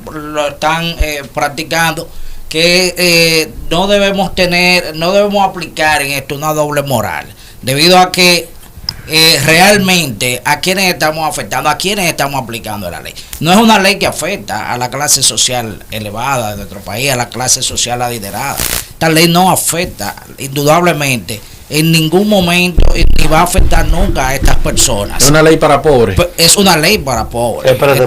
están practicando, que no debemos aplicar en esto una doble moral, debido a que realmente a quienes estamos afectando, a quienes estamos aplicando la ley. No es una ley que afecta a la clase social elevada de nuestro país, a la clase social adinerada. Esta ley no afecta indudablemente en ningún momento ni va a afectar nunca a estas personas. Es una ley para pobres. Es una ley para pobres. Espérate,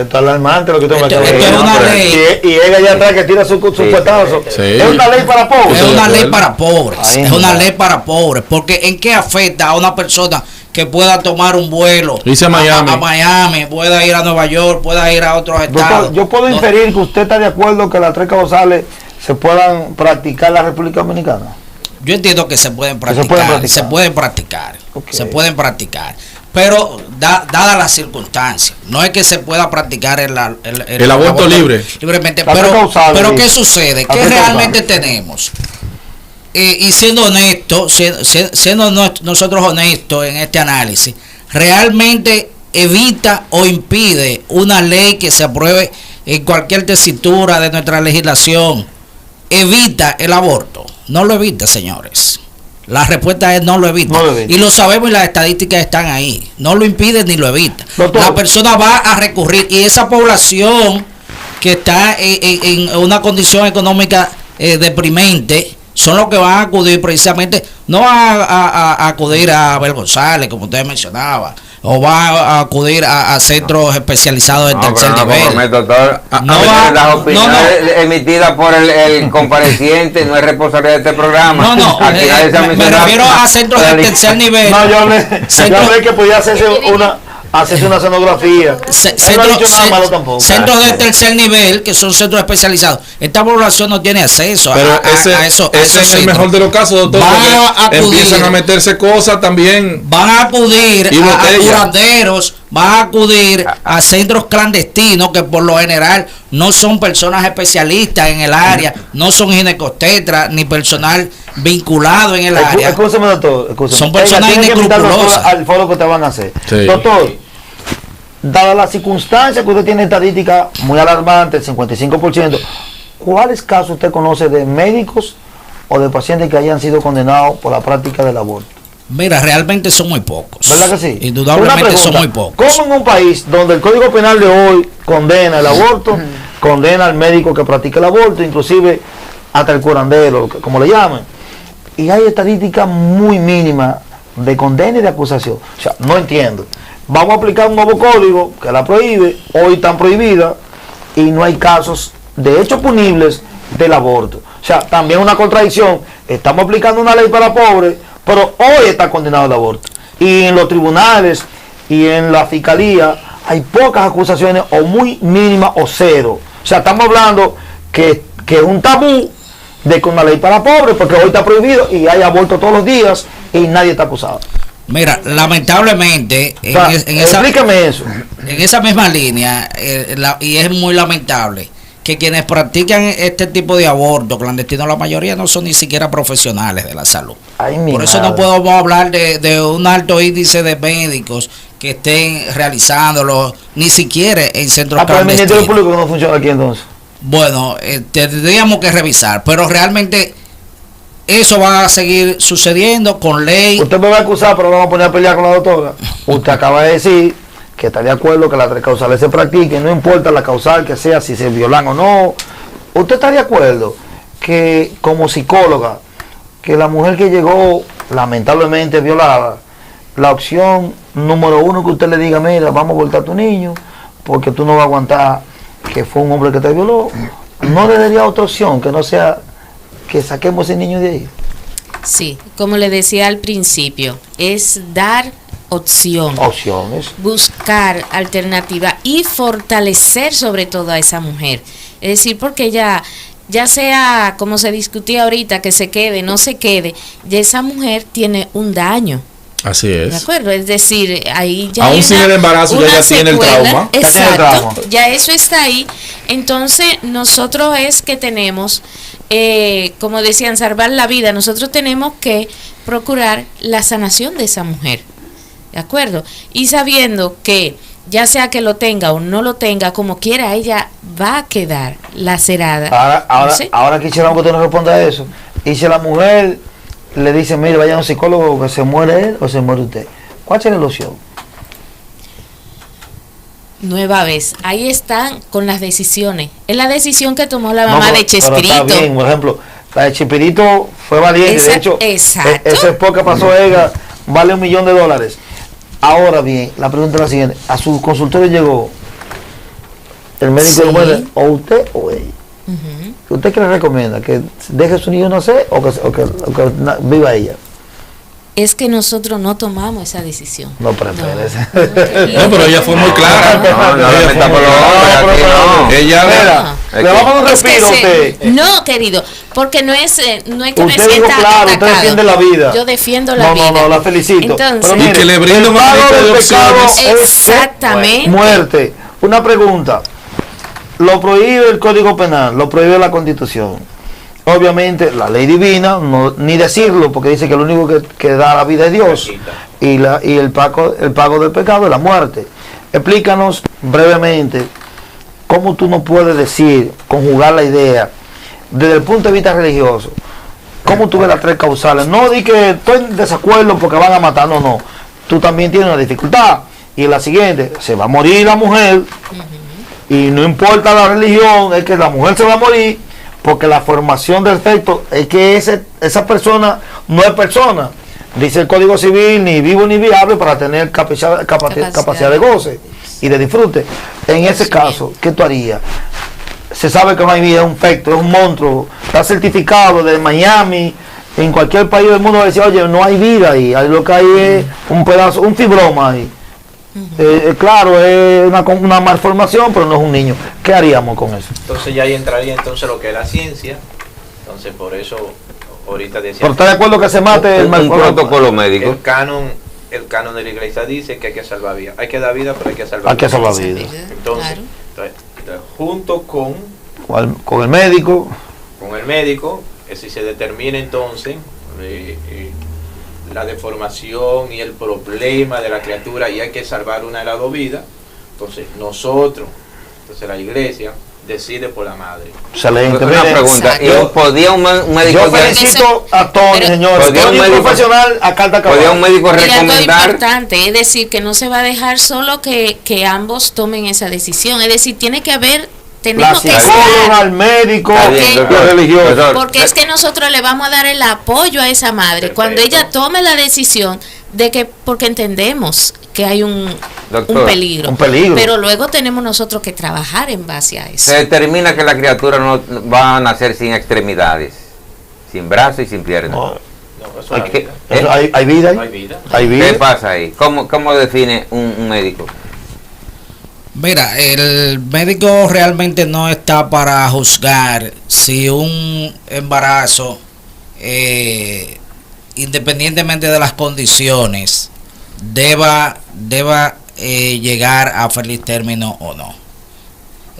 está alarmante lo que usted me acaba de decir. Es una ley. Y ella allá atrás que tira su puestazo. Sí. Es una ley para pobres. Es una ley para pobres. Es una ley para pobres. Porque ¿en qué afecta a una persona que pueda tomar un vuelo a Miami, pueda ir a Nueva York, pueda ir a otros estados? Yo puedo inferir que usted está de acuerdo que las tres causales se puedan practicar en la República Dominicana. Yo entiendo que se pueden practicar, se pueden practicar, pero dadas las circunstancias, no es que se pueda practicar el aborto libremente, pero ¿qué sucede? ¿Qué realmente tenemos? Y siendo honestos, siendo nosotros honestos en este análisis, realmente evita o impide una ley que se apruebe en cualquier tesitura de nuestra legislación, evita el aborto. No lo evita, señores. La respuesta es no lo evita. Y lo sabemos y las estadísticas están ahí. No lo impide ni lo evita. La persona va a recurrir, y esa población que está en una condición económica deprimente son los que van a acudir precisamente, no a acudir a Abel González, como usted mencionaba, o va a acudir a centros especializados de tercer nivel. Doctor, las opiniones emitidas por el compareciente no es responsabilidad de este programa. Me refiero a centros de tercer nivel. No, yo hablé que podía hacerse una sonografía. Centros de tercer nivel, que son centros especializados. Esta población no tiene acceso a eso. Ese es el mejor de los casos, doctor. Empiezan a meterse cosas también. Van a acudir a curanderos, vas a acudir a centros clandestinos que por lo general no son personas especialistas en el área, no son ginecobstetras ni personal vinculado en el área. Escúchame, doctor. Son personas inescrupulosas. Al foro que te van a hacer. Sí. Doctor, dadas las circunstancias que usted tiene estadística muy alarmante, el 55%, ¿cuáles casos usted conoce de médicos o de pacientes que hayan sido condenados por la práctica del aborto? Mira, realmente son muy pocos. ¿Verdad que sí? Indudablemente son muy pocos. ¿Cómo en un país donde el Código Penal de hoy condena el aborto, condena al médico que practica el aborto, inclusive hasta el curandero, como le llaman, y hay estadísticas muy mínimas de condena y de acusación? O sea, no entiendo. Vamos a aplicar un nuevo código que la prohíbe, hoy están prohibidas, y no hay casos de hechos punibles del aborto. O sea, también una contradicción. Estamos aplicando una ley para pobres, pero hoy está condenado el aborto. Y en los tribunales y en la fiscalía hay pocas acusaciones, o muy mínimas o cero. O sea, estamos hablando que es un tabú de que una ley para pobres, porque hoy está prohibido y hay aborto todos los días y nadie está acusado. Mira, lamentablemente, explícame eso. En esa misma línea, y es muy lamentable que quienes practican este tipo de aborto clandestino, la mayoría no son ni siquiera profesionales de la salud. Por eso no podemos hablar de un alto índice de médicos que estén realizándolo, ni siquiera en centros clandestinos. ¿El Ministerio Público no funciona aquí entonces? Bueno, tendríamos que revisar, pero realmente eso va a seguir sucediendo con ley. Usted me va a acusar, pero vamos a poner a pelear con la doctora. Usted acaba de decir que está de acuerdo que las tres causales se practiquen, no importa la causal que sea, si se violan o no. ¿Usted está de acuerdo que, como psicóloga, que la mujer que llegó lamentablemente violada, la opción número uno que usted le diga, mira, vamos a voltar a tu niño, porque tú no vas a aguantar que fue un hombre que te violó? ¿No le daría otra opción que no sea que saquemos ese niño de ahí? Sí, como le decía al principio, es dar opciones, buscar alternativas y fortalecer sobre todo a esa mujer. Es decir, porque ya sea como se discutía ahorita, que se quede, no se quede, ya esa mujer tiene un daño. Así es. ¿De acuerdo? Es decir, ahí ya aún sin el embarazo ya tiene el trauma. Exacto, ya eso está ahí. Entonces nosotros es que tenemos, como decían, salvar la vida. Nosotros tenemos que procurar la sanación de esa mujer. ¿De acuerdo? Y sabiendo que ya sea que lo tenga o no lo tenga, como quiera, ella va a quedar lacerada. Ahora quisiéramos que usted nos responda a eso. Y si la mujer le dice, mire, vaya a un psicólogo, que se muere él o se muere usted, ¿cuál sería la opción? Nueva vez, ahí están con las decisiones. Es la decisión que tomó la mamá de Chespirito. Está bien, por ejemplo, la de Chespirito fue valiente. De hecho, esa época pasó ella, vale $1 millón. Ahora bien, la pregunta es la siguiente: a su consultorio llegó el médico de mujer, o usted o ella. ¿Usted qué le recomienda? ¿Que deje a su niño nacer o que viva ella? Es que nosotros no tomamos esa decisión. No, pero espérese. No, pero ella fue muy clara. Le vamos a un respiro a usted. No, querido, porque no es que usted me sienta claro, usted defiende la vida. Yo defiendo la vida. No, la felicito. Entonces, pero mire, y que le brindo un abanico de opciones. Exactamente. Muerte. Una pregunta. Lo prohíbe el Código Penal, lo prohíbe la Constitución. Obviamente la ley divina, no, ni decirlo, porque dice que lo único que da la vida es Dios, y el pago del pecado es la muerte. Explícanos brevemente cómo tú no puedes decir, conjugar la idea desde el punto de vista religioso, cómo tú ves las tres causales. No di que estoy en desacuerdo porque van a matar, no. Tú también tienes una dificultad, y es la siguiente: se va a morir la mujer, y no importa la religión, es que la mujer se va a morir, porque la formación del feto es que esa persona no es persona. Dice el Código Civil, ni vivo ni viable para tener capacidad de goce y de disfrute. En ese caso, ¿qué tú harías? Se sabe que no hay vida, es un feto, es un monstruo, está certificado desde Miami, en cualquier país del mundo va a decir, oye, no hay vida ahí, lo que hay es un pedazo, un fibroma ahí. Claro, es una malformación, pero no es un niño. ¿Qué haríamos con eso? Entonces ya ahí entraría lo que es la ciencia. Entonces por eso ahorita decía. ¿Pero está de acuerdo que se mate un protocolo médico? El canon el canon de la iglesia dice que hay que salvar vida. Hay que dar vida, pero hay que salvar vida. Hay que salvar vida. Entonces, junto con el médico. Con el médico, si se determina entonces la deformación y el problema de la criatura y hay que salvar una de las dos vidas, entonces la iglesia decide por la madre. Excelente. Una pregunta, ¿podía un médico... Yo felicito a Tony, señores. Tony es un profesional a carta cabal. ¿Podía un médico recomendar? Y algo importante, es decir, que no se va a dejar solo que ambos tomen esa decisión, es decir, tiene que haber... Tenemos que psicóloga, al médico, los religiosos. Porque es que nosotros le vamos a dar el apoyo a esa madre cuando ella tome la decisión de que, porque entendemos que hay un peligro, pero luego tenemos nosotros que trabajar en base a eso. Se determina que la criatura no va a nacer sin extremidades, sin brazos y sin piernas. Hay vida ahí. ¿Qué pasa ahí? ¿Cómo define un médico? Mira, el médico realmente no está para juzgar si un embarazo, independientemente de las condiciones, deba llegar a feliz término o no.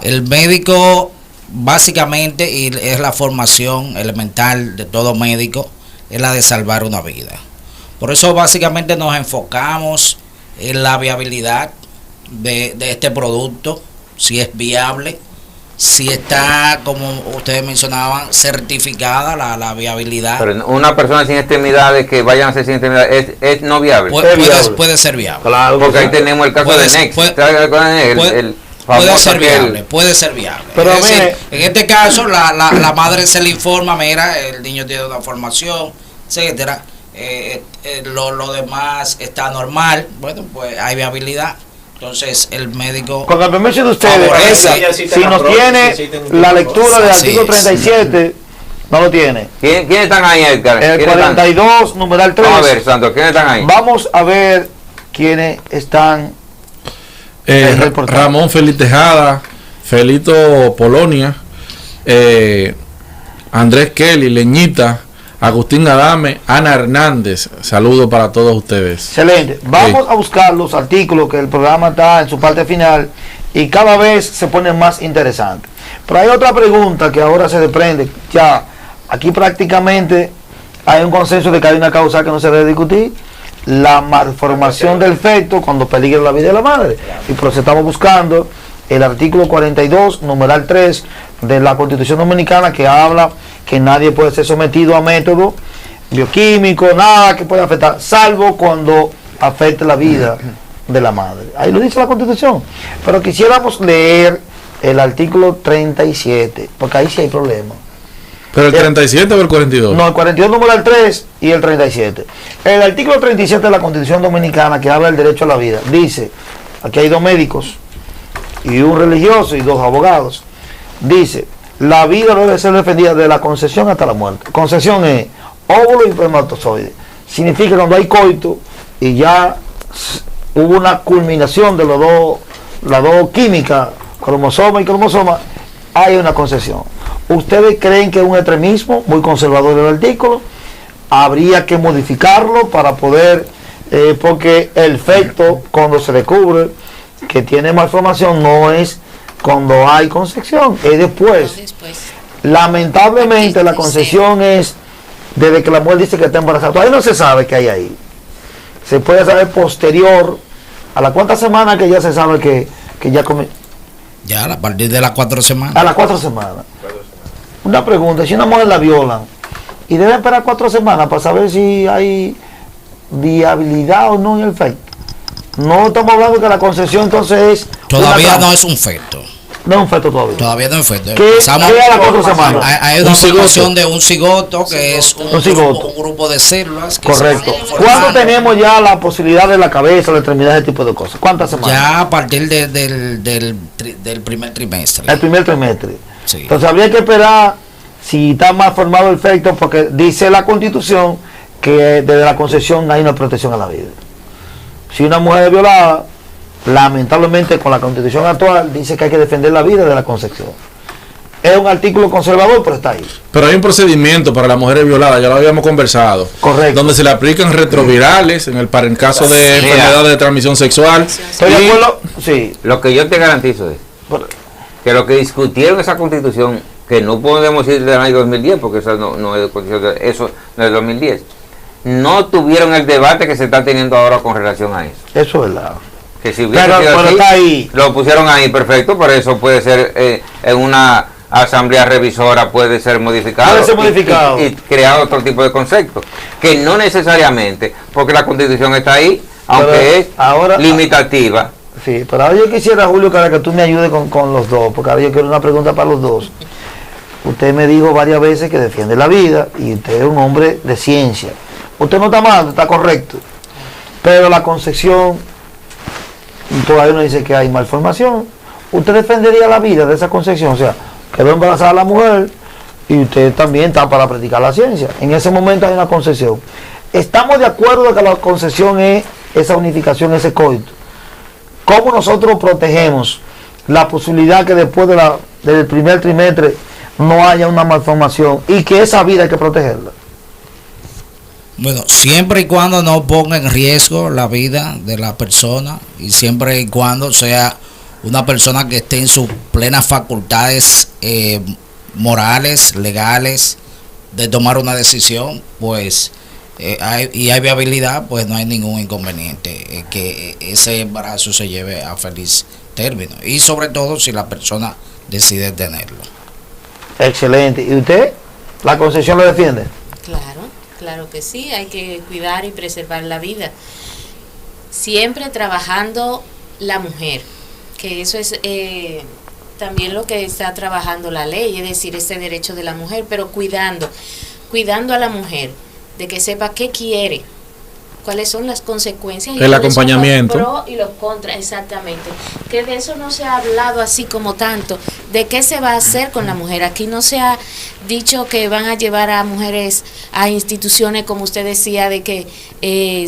El médico, básicamente, y es la formación elemental de todo médico, es la de salvar una vida. Por eso, básicamente, nos enfocamos en la viabilidad de este producto, si es viable, si está, como ustedes mencionaban, certificada la viabilidad. Pero una persona sin extremidades que vayan a ser sin extremidades es no viable. Puede ser viable. Claro, porque ahí tenemos el caso de Next. Puede ser viable. Pero es decir, en este caso la madre se le informa, mira, el niño tiene una formación, etcétera. Lo demás está normal. Bueno, pues hay viabilidad. Entonces el médico, con el permiso de ustedes, si nos tiene la lectura del artículo 37, no lo tiene. ¿Quiénes están ahí, Edgar? El 42, numeral 3. Vamos a ver, Santos, ¿quiénes están ahí? Vamos a ver quiénes están. Ramón Félix Tejada, Felito Polonia, Andrés Kelly, Leñita, Agustín Adame, Ana Hernández. Saludos para todos ustedes. Excelente. Vamos a buscar los artículos, que el programa está en su parte final y cada vez se pone más interesante. Pero hay otra pregunta que ahora se desprende. Ya aquí prácticamente hay un consenso de que hay una causa que no se debe discutir: la malformación del feto cuando peligra la vida de la madre. Y por eso estamos buscando el artículo 42, numeral 3 de la Constitución Dominicana, que habla que nadie puede ser sometido a método bioquímico, nada que pueda afectar, salvo cuando afecte la vida de la madre. Ahí lo dice la Constitución. Pero quisiéramos leer el artículo 37, porque ahí sí hay problema. ¿Pero el 37 o el 42? No, el 42 numeral 3 y el 37. El artículo 37 de la Constitución Dominicana, que habla del derecho a la vida, dice, aquí hay dos médicos y un religioso y dos abogados, dice: la vida debe ser defendida de la concepción hasta la muerte. Concepción es óvulo y espermatozoide. Significa cuando hay coito y ya hubo una culminación de las dos químicas, cromosoma y cromosoma, hay una concepción. ¿Ustedes creen que es un extremismo muy conservador del artículo? Habría que modificarlo para poder, porque el feto, cuando se descubre que tiene malformación, no es cuando hay concepción, es después. Lamentablemente la concepción es desde que la mujer dice que está embarazada. Todavía no se sabe qué hay ahí. Se puede saber posterior a la cuánta semana que ya se sabe que ya come. Ya a partir de las 4 semanas. A las 4 semanas. Una pregunta: si una mujer la violan y debe esperar 4 semanas para saber si hay viabilidad o no en el feto. No estamos hablando que la concepción entonces es... Todavía no es un feto. No es un feto todavía. Todavía no es un feto. ¿Qué a las 4 semanas? Hay una formación de un cigoto, que es un grupo de células. Correcto. ¿Cuándo tenemos ya la posibilidad de la cabeza, la extremidad, ese tipo de cosas? ¿Cuántas semanas? Ya a partir del primer trimestre. El primer trimestre. Sí. Entonces habría que esperar si está más formado el feto, porque dice la Constitución que desde la concepción hay una protección a la vida. Si una mujer es violada, lamentablemente con la Constitución actual dice que hay que defender la vida de la concepción. es un artículo conservador, pero está ahí. Pero hay un procedimiento para las mujeres violadas, ya lo habíamos conversado. Correcto. Donde se le aplican retrovirales para el caso de enfermedades de transmisión sexual. ¿Estoy de acuerdo? Sí. Lo que yo te garantizo es que lo que discutieron esa constitución, que no podemos decir del año 2010, porque eso no es constitución, eso no es 2010, no tuvieron el debate que se está teniendo ahora con relación a eso. Eso es verdad. Que si hubiera sido así, está ahí. Lo pusieron ahí, perfecto, por eso puede ser en una asamblea revisora, puede ser modificado, puede ser modificado. Y crear otro tipo de concepto, que no necesariamente, porque la constitución está ahí, aunque pero es ahora, limitativa. Sí, pero ahora yo quisiera, Julio, que tú me ayudes con los dos, porque ahora yo quiero una pregunta para los dos. Usted me dijo varias veces que defiende la vida y usted es un hombre de ciencia. Usted no está mal, está correcto, pero la concepción todavía no dice que hay malformación. Usted defendería la vida de esa concepción, o sea, quedó embarazada la mujer y usted también está para practicar la ciencia. En ese momento hay una concepción. Estamos de acuerdo que la concepción es esa unificación, ese coito. ¿Cómo nosotros protegemos la posibilidad que después del primer trimestre no haya una malformación y que esa vida hay que protegerla? Bueno, siempre y cuando no ponga en riesgo la vida de la persona y siempre y cuando sea una persona que esté en sus plenas facultades morales, legales, de tomar una decisión, pues hay viabilidad, pues no hay ningún inconveniente que ese embarazo se lleve a feliz término, y sobre todo si la persona decide tenerlo. Excelente. ¿Y usted? ¿La concepción lo defiende? Claro que sí, hay que cuidar y preservar la vida, siempre trabajando la mujer, que eso es también lo que está trabajando la ley, es decir, ese derecho de la mujer, pero cuidando a la mujer de que sepa qué quiere, cuáles son las consecuencias y el acompañamiento, los pros y los contras, exactamente, que de eso no se ha hablado así como tanto, de qué se va a hacer con la mujer. Aquí no se ha dicho que van a llevar a mujeres a instituciones, como usted decía, de que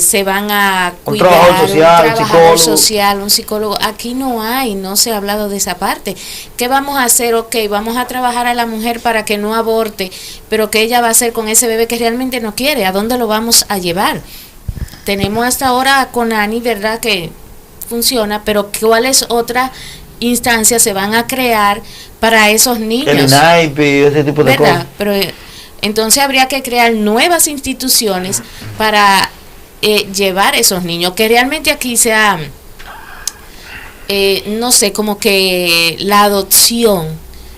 se van a cuidar, un trabajador social, un psicólogo. Aquí no se ha hablado de esa parte. ¿Qué vamos a hacer? Ok, vamos a trabajar a la mujer para que no aborte, pero ¿qué ella va a hacer con ese bebé que realmente no quiere? ¿A dónde lo vamos a llevar? Tenemos hasta ahora con Ani, ¿verdad?, que funciona, pero ¿cuáles otras instancias se van a crear para esos niños? El INAIPI, ese tipo de cosas. Pero entonces habría que crear nuevas instituciones para llevar esos niños, que realmente aquí sea, no sé, como que la adopción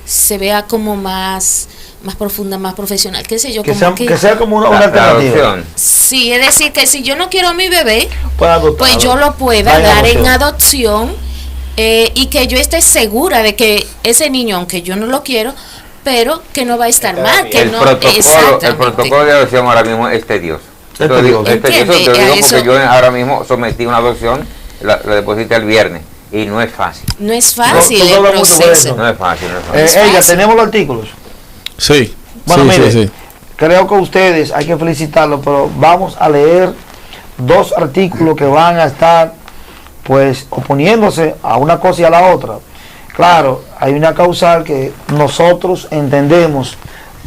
se vea como más profunda, más profesional, qué sé yo, que sea como una alternativa. Sí, es decir, que si yo no quiero a mi bebé, pues yo lo pueda dar en adopción, y que yo esté segura de que ese niño, aunque yo no lo quiero, pero que no va a estar mal, que el protocolo de adopción ahora mismo es tedioso. Te lo digo porque yo ahora mismo sometí una adopción, la deposité el viernes y no es fácil. No es fácil el proceso. No es fácil. Ella, tenemos los artículos. Sí. Bueno, mire, creo que ustedes hay que felicitarlos, pero vamos a leer dos artículos que van a estar pues oponiéndose a una cosa y a la otra. Claro, hay una causal que nosotros entendemos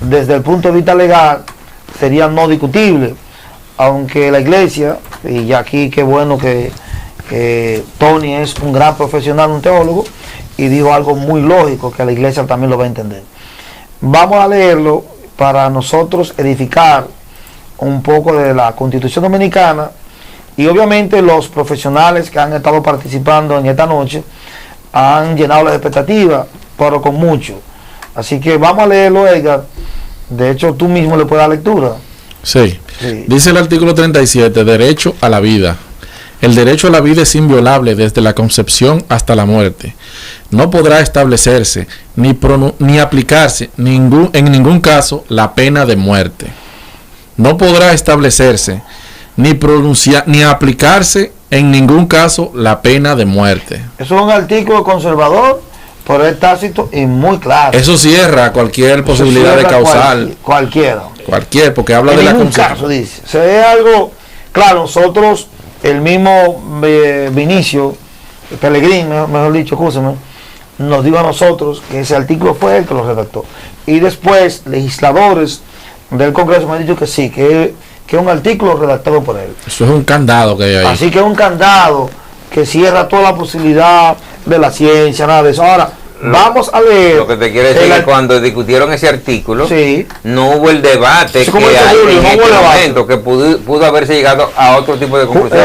desde el punto de vista legal sería no discutible, aunque la iglesia, y ya aquí qué bueno que Tony es un gran profesional, un teólogo, y dijo algo muy lógico que la iglesia también lo va a entender. Vamos a leerlo para nosotros edificar un poco de la Constitución Dominicana, y obviamente los profesionales que han estado participando en esta noche han llenado las expectativas, pero con mucho. Así que vamos a leerlo, Edgar. De hecho, tú mismo le puedes dar lectura. Sí. Dice el artículo 37, derecho a la vida. El derecho a la vida es inviolable desde la concepción hasta la muerte. No podrá establecerse ni aplicarse en ningún caso la pena de muerte. No podrá establecerse ni aplicarse en ningún caso la pena de muerte. Eso es un artículo conservador, pero es tácito y muy claro. Eso cierra cualquier posibilidad de causal. Cualquiera, porque habla de la concepción. Caso, dice. Se ve algo, claro, nosotros, el mismo Vinicio Pellegrín, mejor dicho, escúchame, nos dijo a nosotros que ese artículo fue él que lo redactó. Y después, legisladores del Congreso me han dicho que sí, que es un artículo redactado por él. Eso es un candado que hay ahí. Así que es un candado que cierra toda la posibilidad de la ciencia, nada de eso. Ahora, vamos a leer. Lo que te quiero decir es que cuando discutieron ese artículo, sí, no hubo el debate que hay en este momento, que pudo haberse llegado a otro tipo de conclusión.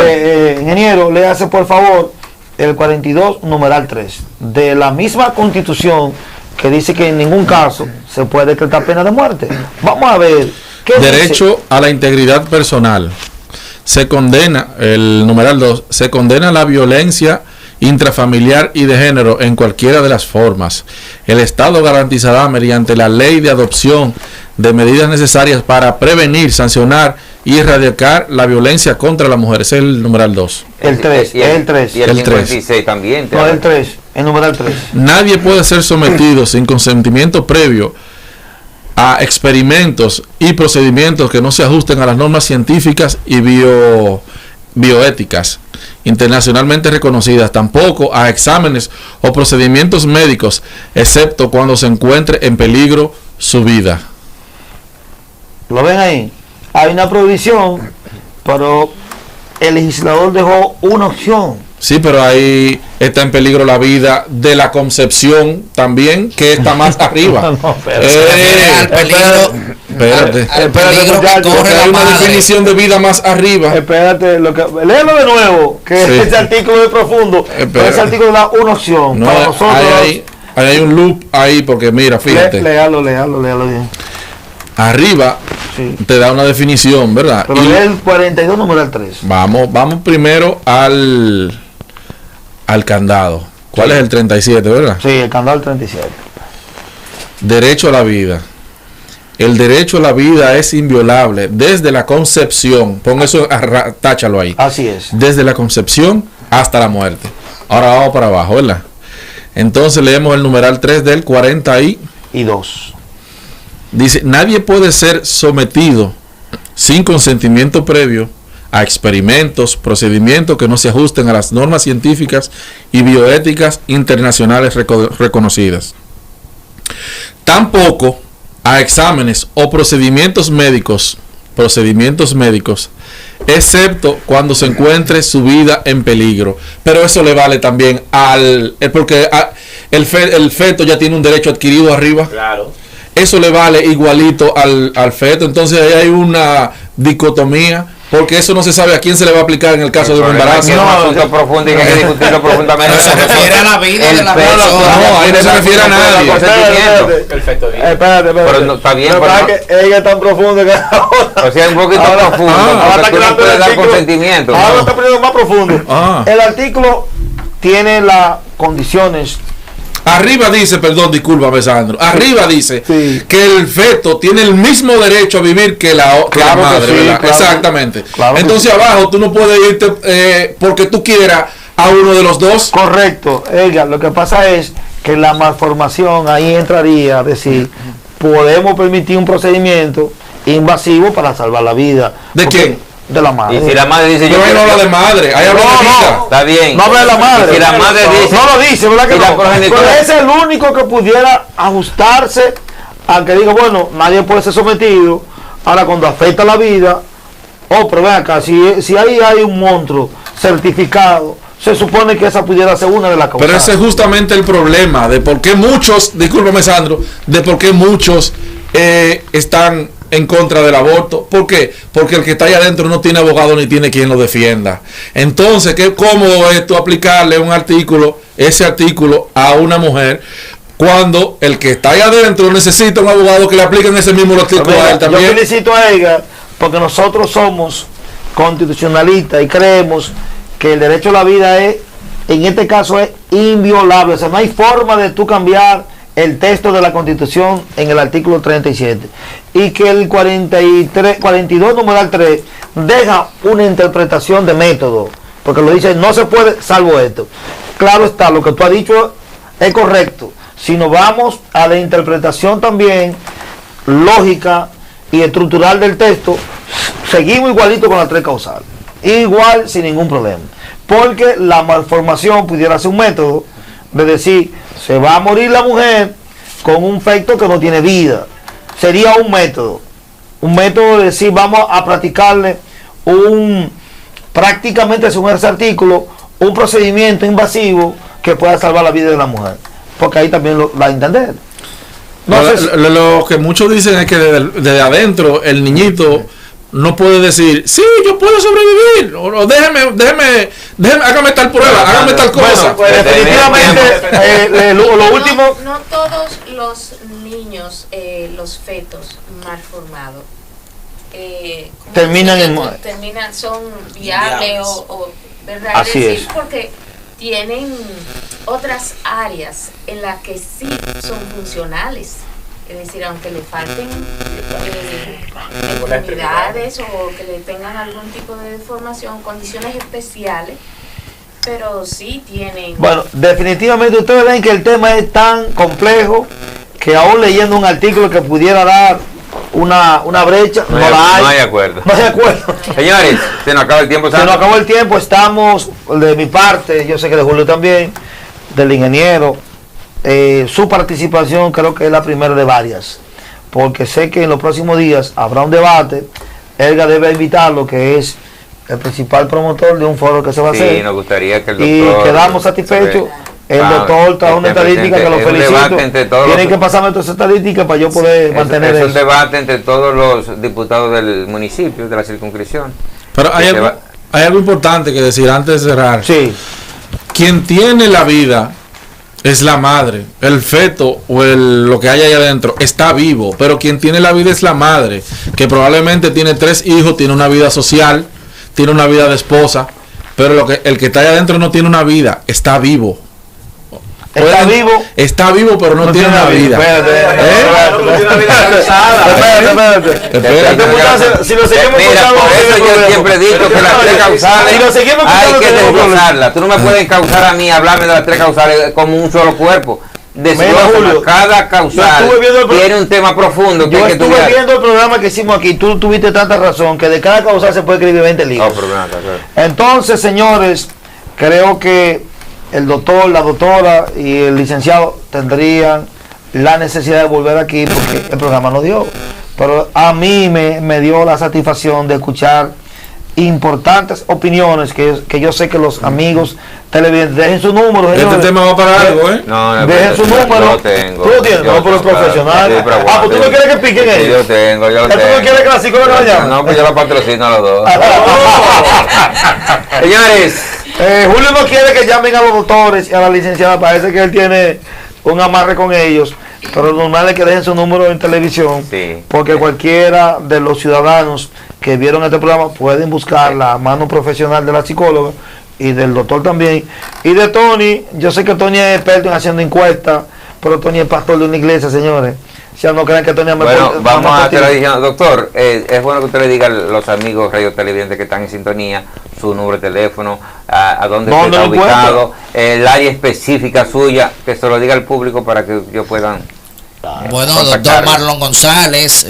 Ingeniero, léase por favor el 42, numeral 3, de la misma Constitución que dice que en ningún caso se puede decretar pena de muerte. Vamos a ver. ¿Qué derecho dice? A la integridad personal. Se condena, el numeral 2, se condena la violencia intrafamiliar y de género en cualquiera de las formas. El Estado garantizará mediante la ley de adopción de medidas necesarias para prevenir, sancionar y erradicar la violencia contra la mujer. Ese es el numeral 2. El 3, el 3. Y el 56 también. No, el 3, el numeral 3. Nadie puede ser sometido sin consentimiento previo a experimentos y procedimientos que no se ajusten a las normas científicas y bioéticas internacionalmente reconocidas, tampoco a exámenes o procedimientos médicos, excepto cuando se encuentre en peligro su vida. ¿Lo ven ahí? Hay una prohibición, pero el legislador dejó una opción. Sí, pero ahí está en peligro la vida de la concepción también, que está más arriba. No, al peligro, espérate. Al peligro que corre la hay una madre. definición de vida más arriba. Espérate, léelo de nuevo, que sí, ese artículo es profundo. Ese artículo da una opción no, para nosotros. hay un loop ahí, porque mira, fíjate. Léalo bien. Arriba sí, te da una definición, ¿verdad? Pero lee el 42, numeral 3. Vamos primero al candado. ¿Cuál sí, es el 37, verdad? Sí, el candado del 37. Derecho a la vida. El derecho a la vida es inviolable desde la concepción. Pon eso, táchalo ahí. Así es. Desde la concepción hasta la muerte. Ahora vamos para abajo, ¿verdad? Entonces leemos el numeral 3 del 42. Dice, nadie puede ser sometido sin consentimiento previo a experimentos, procedimientos que no se ajusten a las normas científicas y bioéticas internacionales reconocidas. Tampoco a exámenes o procedimientos médicos, excepto cuando se encuentre su vida en peligro. Pero eso le vale también porque el feto ya tiene un derecho adquirido arriba. Claro. Eso le vale igualito al feto. Entonces ahí hay una dicotomía, porque eso no se sabe a quién se le va a aplicar en el caso de un embarazo. Es un asunto profundo y que hay que discutirlo profundamente. No se refiere a la vida de la persona. No, ahí no se refiere a nadie. Perfecto. Espérate. Pero no, está bien. Que ella es tan profunda que o sea, un poquito profundo. Ahora tú no puedes dar consentimiento. Ahora está poniendo más profundo. El artículo tiene las condiciones. Arriba dice, perdón, discúlpame, Sandro. Arriba dice que el feto tiene el mismo derecho a vivir que la madre, ¿verdad? Claro, exactamente. Claro. Entonces abajo tú no puedes irte porque tú quieras a uno de los dos. Correcto. Ella, lo que pasa es que la malformación ahí entraría a decir, podemos permitir un procedimiento invasivo para salvar la vida. ¿De quién? De la madre. Y si la madre dice, yo no hablo de madre, ahí hablo de vida. Está bien. No habla de la madre. Y si la madre dice, no lo dice, ¿verdad que no? Pero es el único que pudiera ajustarse a que diga, bueno, nadie puede ser sometido. Ahora cuando afecta la vida, pero ven acá, si ahí hay un monstruo certificado, se supone que esa pudiera ser una de las causas. Pero ese es justamente el problema de por qué muchos, discúlpame Sandro, de por qué muchos están en contra del aborto. ¿Por qué? Porque el que está allá adentro no tiene abogado ni tiene quien lo defienda. Entonces, qué cómodo es tú aplicarle ese artículo a una mujer, cuando el que está allá adentro necesita un abogado que le aplique ese mismo artículo a él también. Yo felicito a ella porque nosotros somos constitucionalistas y creemos que el derecho a la vida en este caso es inviolable. O sea, no hay forma de tú cambiar el texto de la Constitución en el artículo 37, y que el 42 numeral 3 deja una interpretación de método, porque lo dice, no se puede salvo esto. Claro está, lo que tú has dicho es correcto. Si nos vamos a la interpretación también lógica y estructural del texto, seguimos igualito con las tres causales, igual sin ningún problema, porque la malformación pudiera ser un método de decir, Se va a morir la mujer con un feto que no tiene vida. Sería un método de decir, vamos a practicarle prácticamente según ese artículo, un procedimiento invasivo que pueda salvar la vida de la mujer. Porque ahí también la entender. Lo que muchos dicen es que desde adentro el niñito no puede decir, sí, yo puedo sobrevivir, o déjeme, hágame tal prueba, hágame tal cosa. Pues definitivamente, lo último... No todos los niños, los fetos mal formados, son viables o ¿verdad? Así es. Porque tienen otras áreas en las que sí son funcionales. Es decir, aunque le falten enfermedades o que le tengan algún tipo de deformación, condiciones especiales, pero sí tienen... Bueno, definitivamente ustedes ven que el tema es tan complejo que aún leyendo un artículo que pudiera dar una brecha, no la hay. No hay acuerdo. No hay acuerdo. Señores, se nos acaba el tiempo. Se nos acabó el tiempo. Estamos, de mi parte, yo sé que de Julio también, del ingeniero, su participación creo que es la primera de varias, porque sé que en los próximos días habrá un debate. Elga debe invitarlo, que es el principal promotor de un foro que se va a hacer. Sí, nos gustaría que el doctor... Y quedamos satisfechos. El doctor trajo una estadística que lo felicito. Tienen que pasarme todas esas estadísticas para yo poder mantener eso. Es un debate entre todos los diputados del municipio, de la circunscripción. Pero hay algo importante que decir antes de cerrar. Sí. Quien tiene la vida es la madre. El feto o lo que hay ahí adentro está vivo, pero quien tiene la vida es la madre, que probablemente tiene 3 hijos, tiene una vida social, tiene una vida de esposa, pero el que está ahí adentro no tiene una vida, está vivo. Está vivo, pero no tiene una vida. Espérate. Si lo seguimos escuchando, por eso yo siempre he dicho que las 3 causales hay que desglosarlas. Tú no me puedes causar a mí hablarme de las 3 causales como un solo cuerpo. Julio, cada causal tiene un tema profundo. Yo estuve viendo el programa que hicimos aquí. Tú tuviste tanta razón que de cada causal se puede escribir 20 libros. Entonces, señores, creo que el doctor, la doctora y el licenciado tendrían la necesidad de volver aquí porque el programa nos dio. Pero a mí me dio la satisfacción de escuchar importantes opiniones que yo sé que los amigos televidentes dejen su número. Este tema va para algo, ¿eh? No, dejen su número. Yo tengo. Tú lo tienes, no, pero es profesional. Pues tú no quieres que piquen ellos. Yo tengo. ¿Tú no quieres que la psicóloga la llame? No, pues yo la patrocino a los dos. Señores. Julio no quiere que llamen a los doctores y a la licenciada. Parece que él tiene un amarre con ellos. Pero lo normal es que dejen su número en televisión. Sí. Porque cualquiera de los ciudadanos que vieron este programa pueden buscar la mano profesional de la psicóloga y del doctor también. Y de Tony, yo sé que Tony es experto en haciendo encuestas, pero Tony es pastor de una iglesia, señores. O sea, no crean que Tony vamos a estar diciendo, doctor, es bueno que usted le diga a los amigos radio televidentes que están en sintonía su número de teléfono, a dónde está ubicado, el área específica suya, que se lo diga al público para que ellos puedan. Bueno, doctor Marlon González,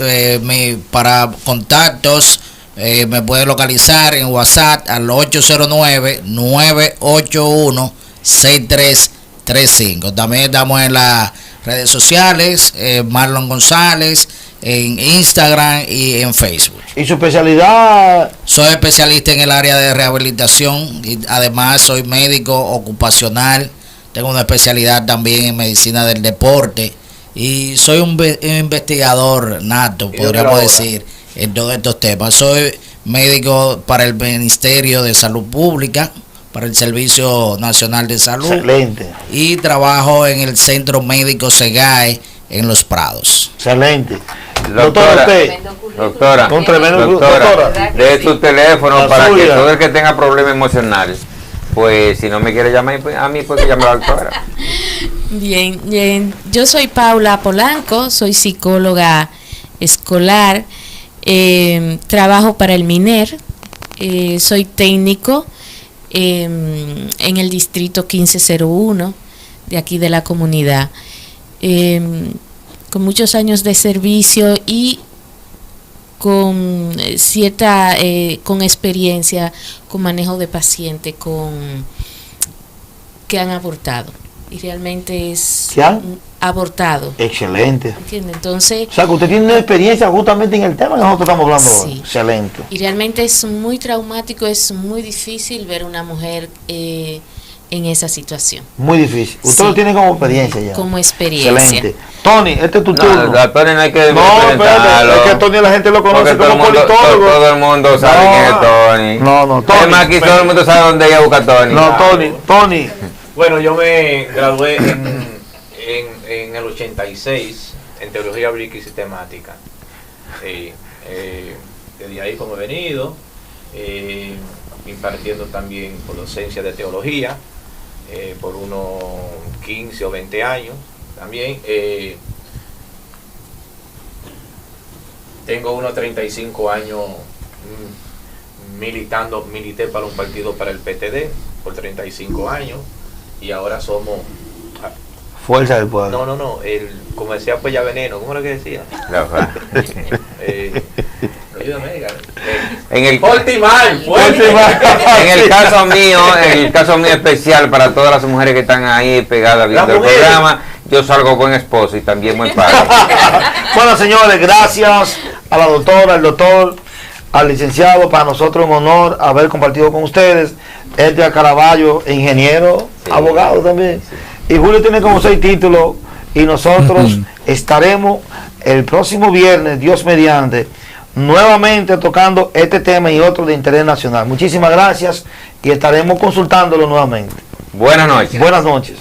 para contactos me puede localizar en WhatsApp al 809-981-6335. También estamos en las redes sociales, Marlon González, en Instagram y en Facebook. ¿Y su especialidad? Soy especialista en el área de rehabilitación y además soy médico ocupacional. Tengo una especialidad también en medicina del deporte y soy un investigador nato, podríamos decir, en todos estos temas. Soy médico para el Ministerio de Salud Pública, para el Servicio Nacional de Salud. Excelente. Y trabajo en el Centro Médico SEGAE en Los Prados. Excelente. Doctora, doctora, de su teléfono para que todo el que tenga problemas emocionales, pues si no me quiere llamar a mí, pues que llame a la doctora. Bien, yo soy Paula Polanco, soy psicóloga escolar, trabajo para el MINER, soy técnico en el distrito 1501 de aquí de la comunidad, con muchos años de servicio y con cierta con experiencia con manejo de pacientes que han abortado. y realmente es ¿qué han? Abortado. Excelente. ¿Entiende? Entonces, o sea, que usted tiene una experiencia justamente en el tema que nosotros estamos hablando hoy. Excelente. Y realmente es muy traumático, es muy difícil ver una mujer en esa situación. Muy difícil. Usted lo tiene como experiencia ya. Como experiencia. Excelente. Tony, este es tu turno. A Tony no hay que presentarlo. Es que Tony la gente lo conoce como politólogo. Todo el mundo sabe quién es Tony. No, Tony. Además, aquí todo el mundo sabe dónde ella busca a Tony. No, Tony. Bueno, yo me gradué en el 86 en Teología Bíblica y Sistemática. Desde ahí como he venido, impartiendo también por docencia de teología, por unos 15 o 20 años también. Tengo unos 35 años milité para un partido, para el PTD, por 35 años, y ahora somos... Fuerza del Pueblo. No, como decía Polla Veneno, ¿cómo era que decía? Ayúdame, en el caso mío especial, para todas las mujeres que están ahí pegadas viendo el programa, yo salgo buen esposo y también buen padre. Bueno, señores, gracias a la doctora, al doctor, al licenciado. Para nosotros un honor haber compartido con ustedes. Edgar Caraballo, ingeniero, abogado también. Y Julio tiene como 6 títulos, y nosotros estaremos el próximo viernes, Dios mediante, nuevamente tocando este tema y otro de interés nacional. Muchísimas gracias y estaremos consultándolo nuevamente. Buenas noches. Buenas noches.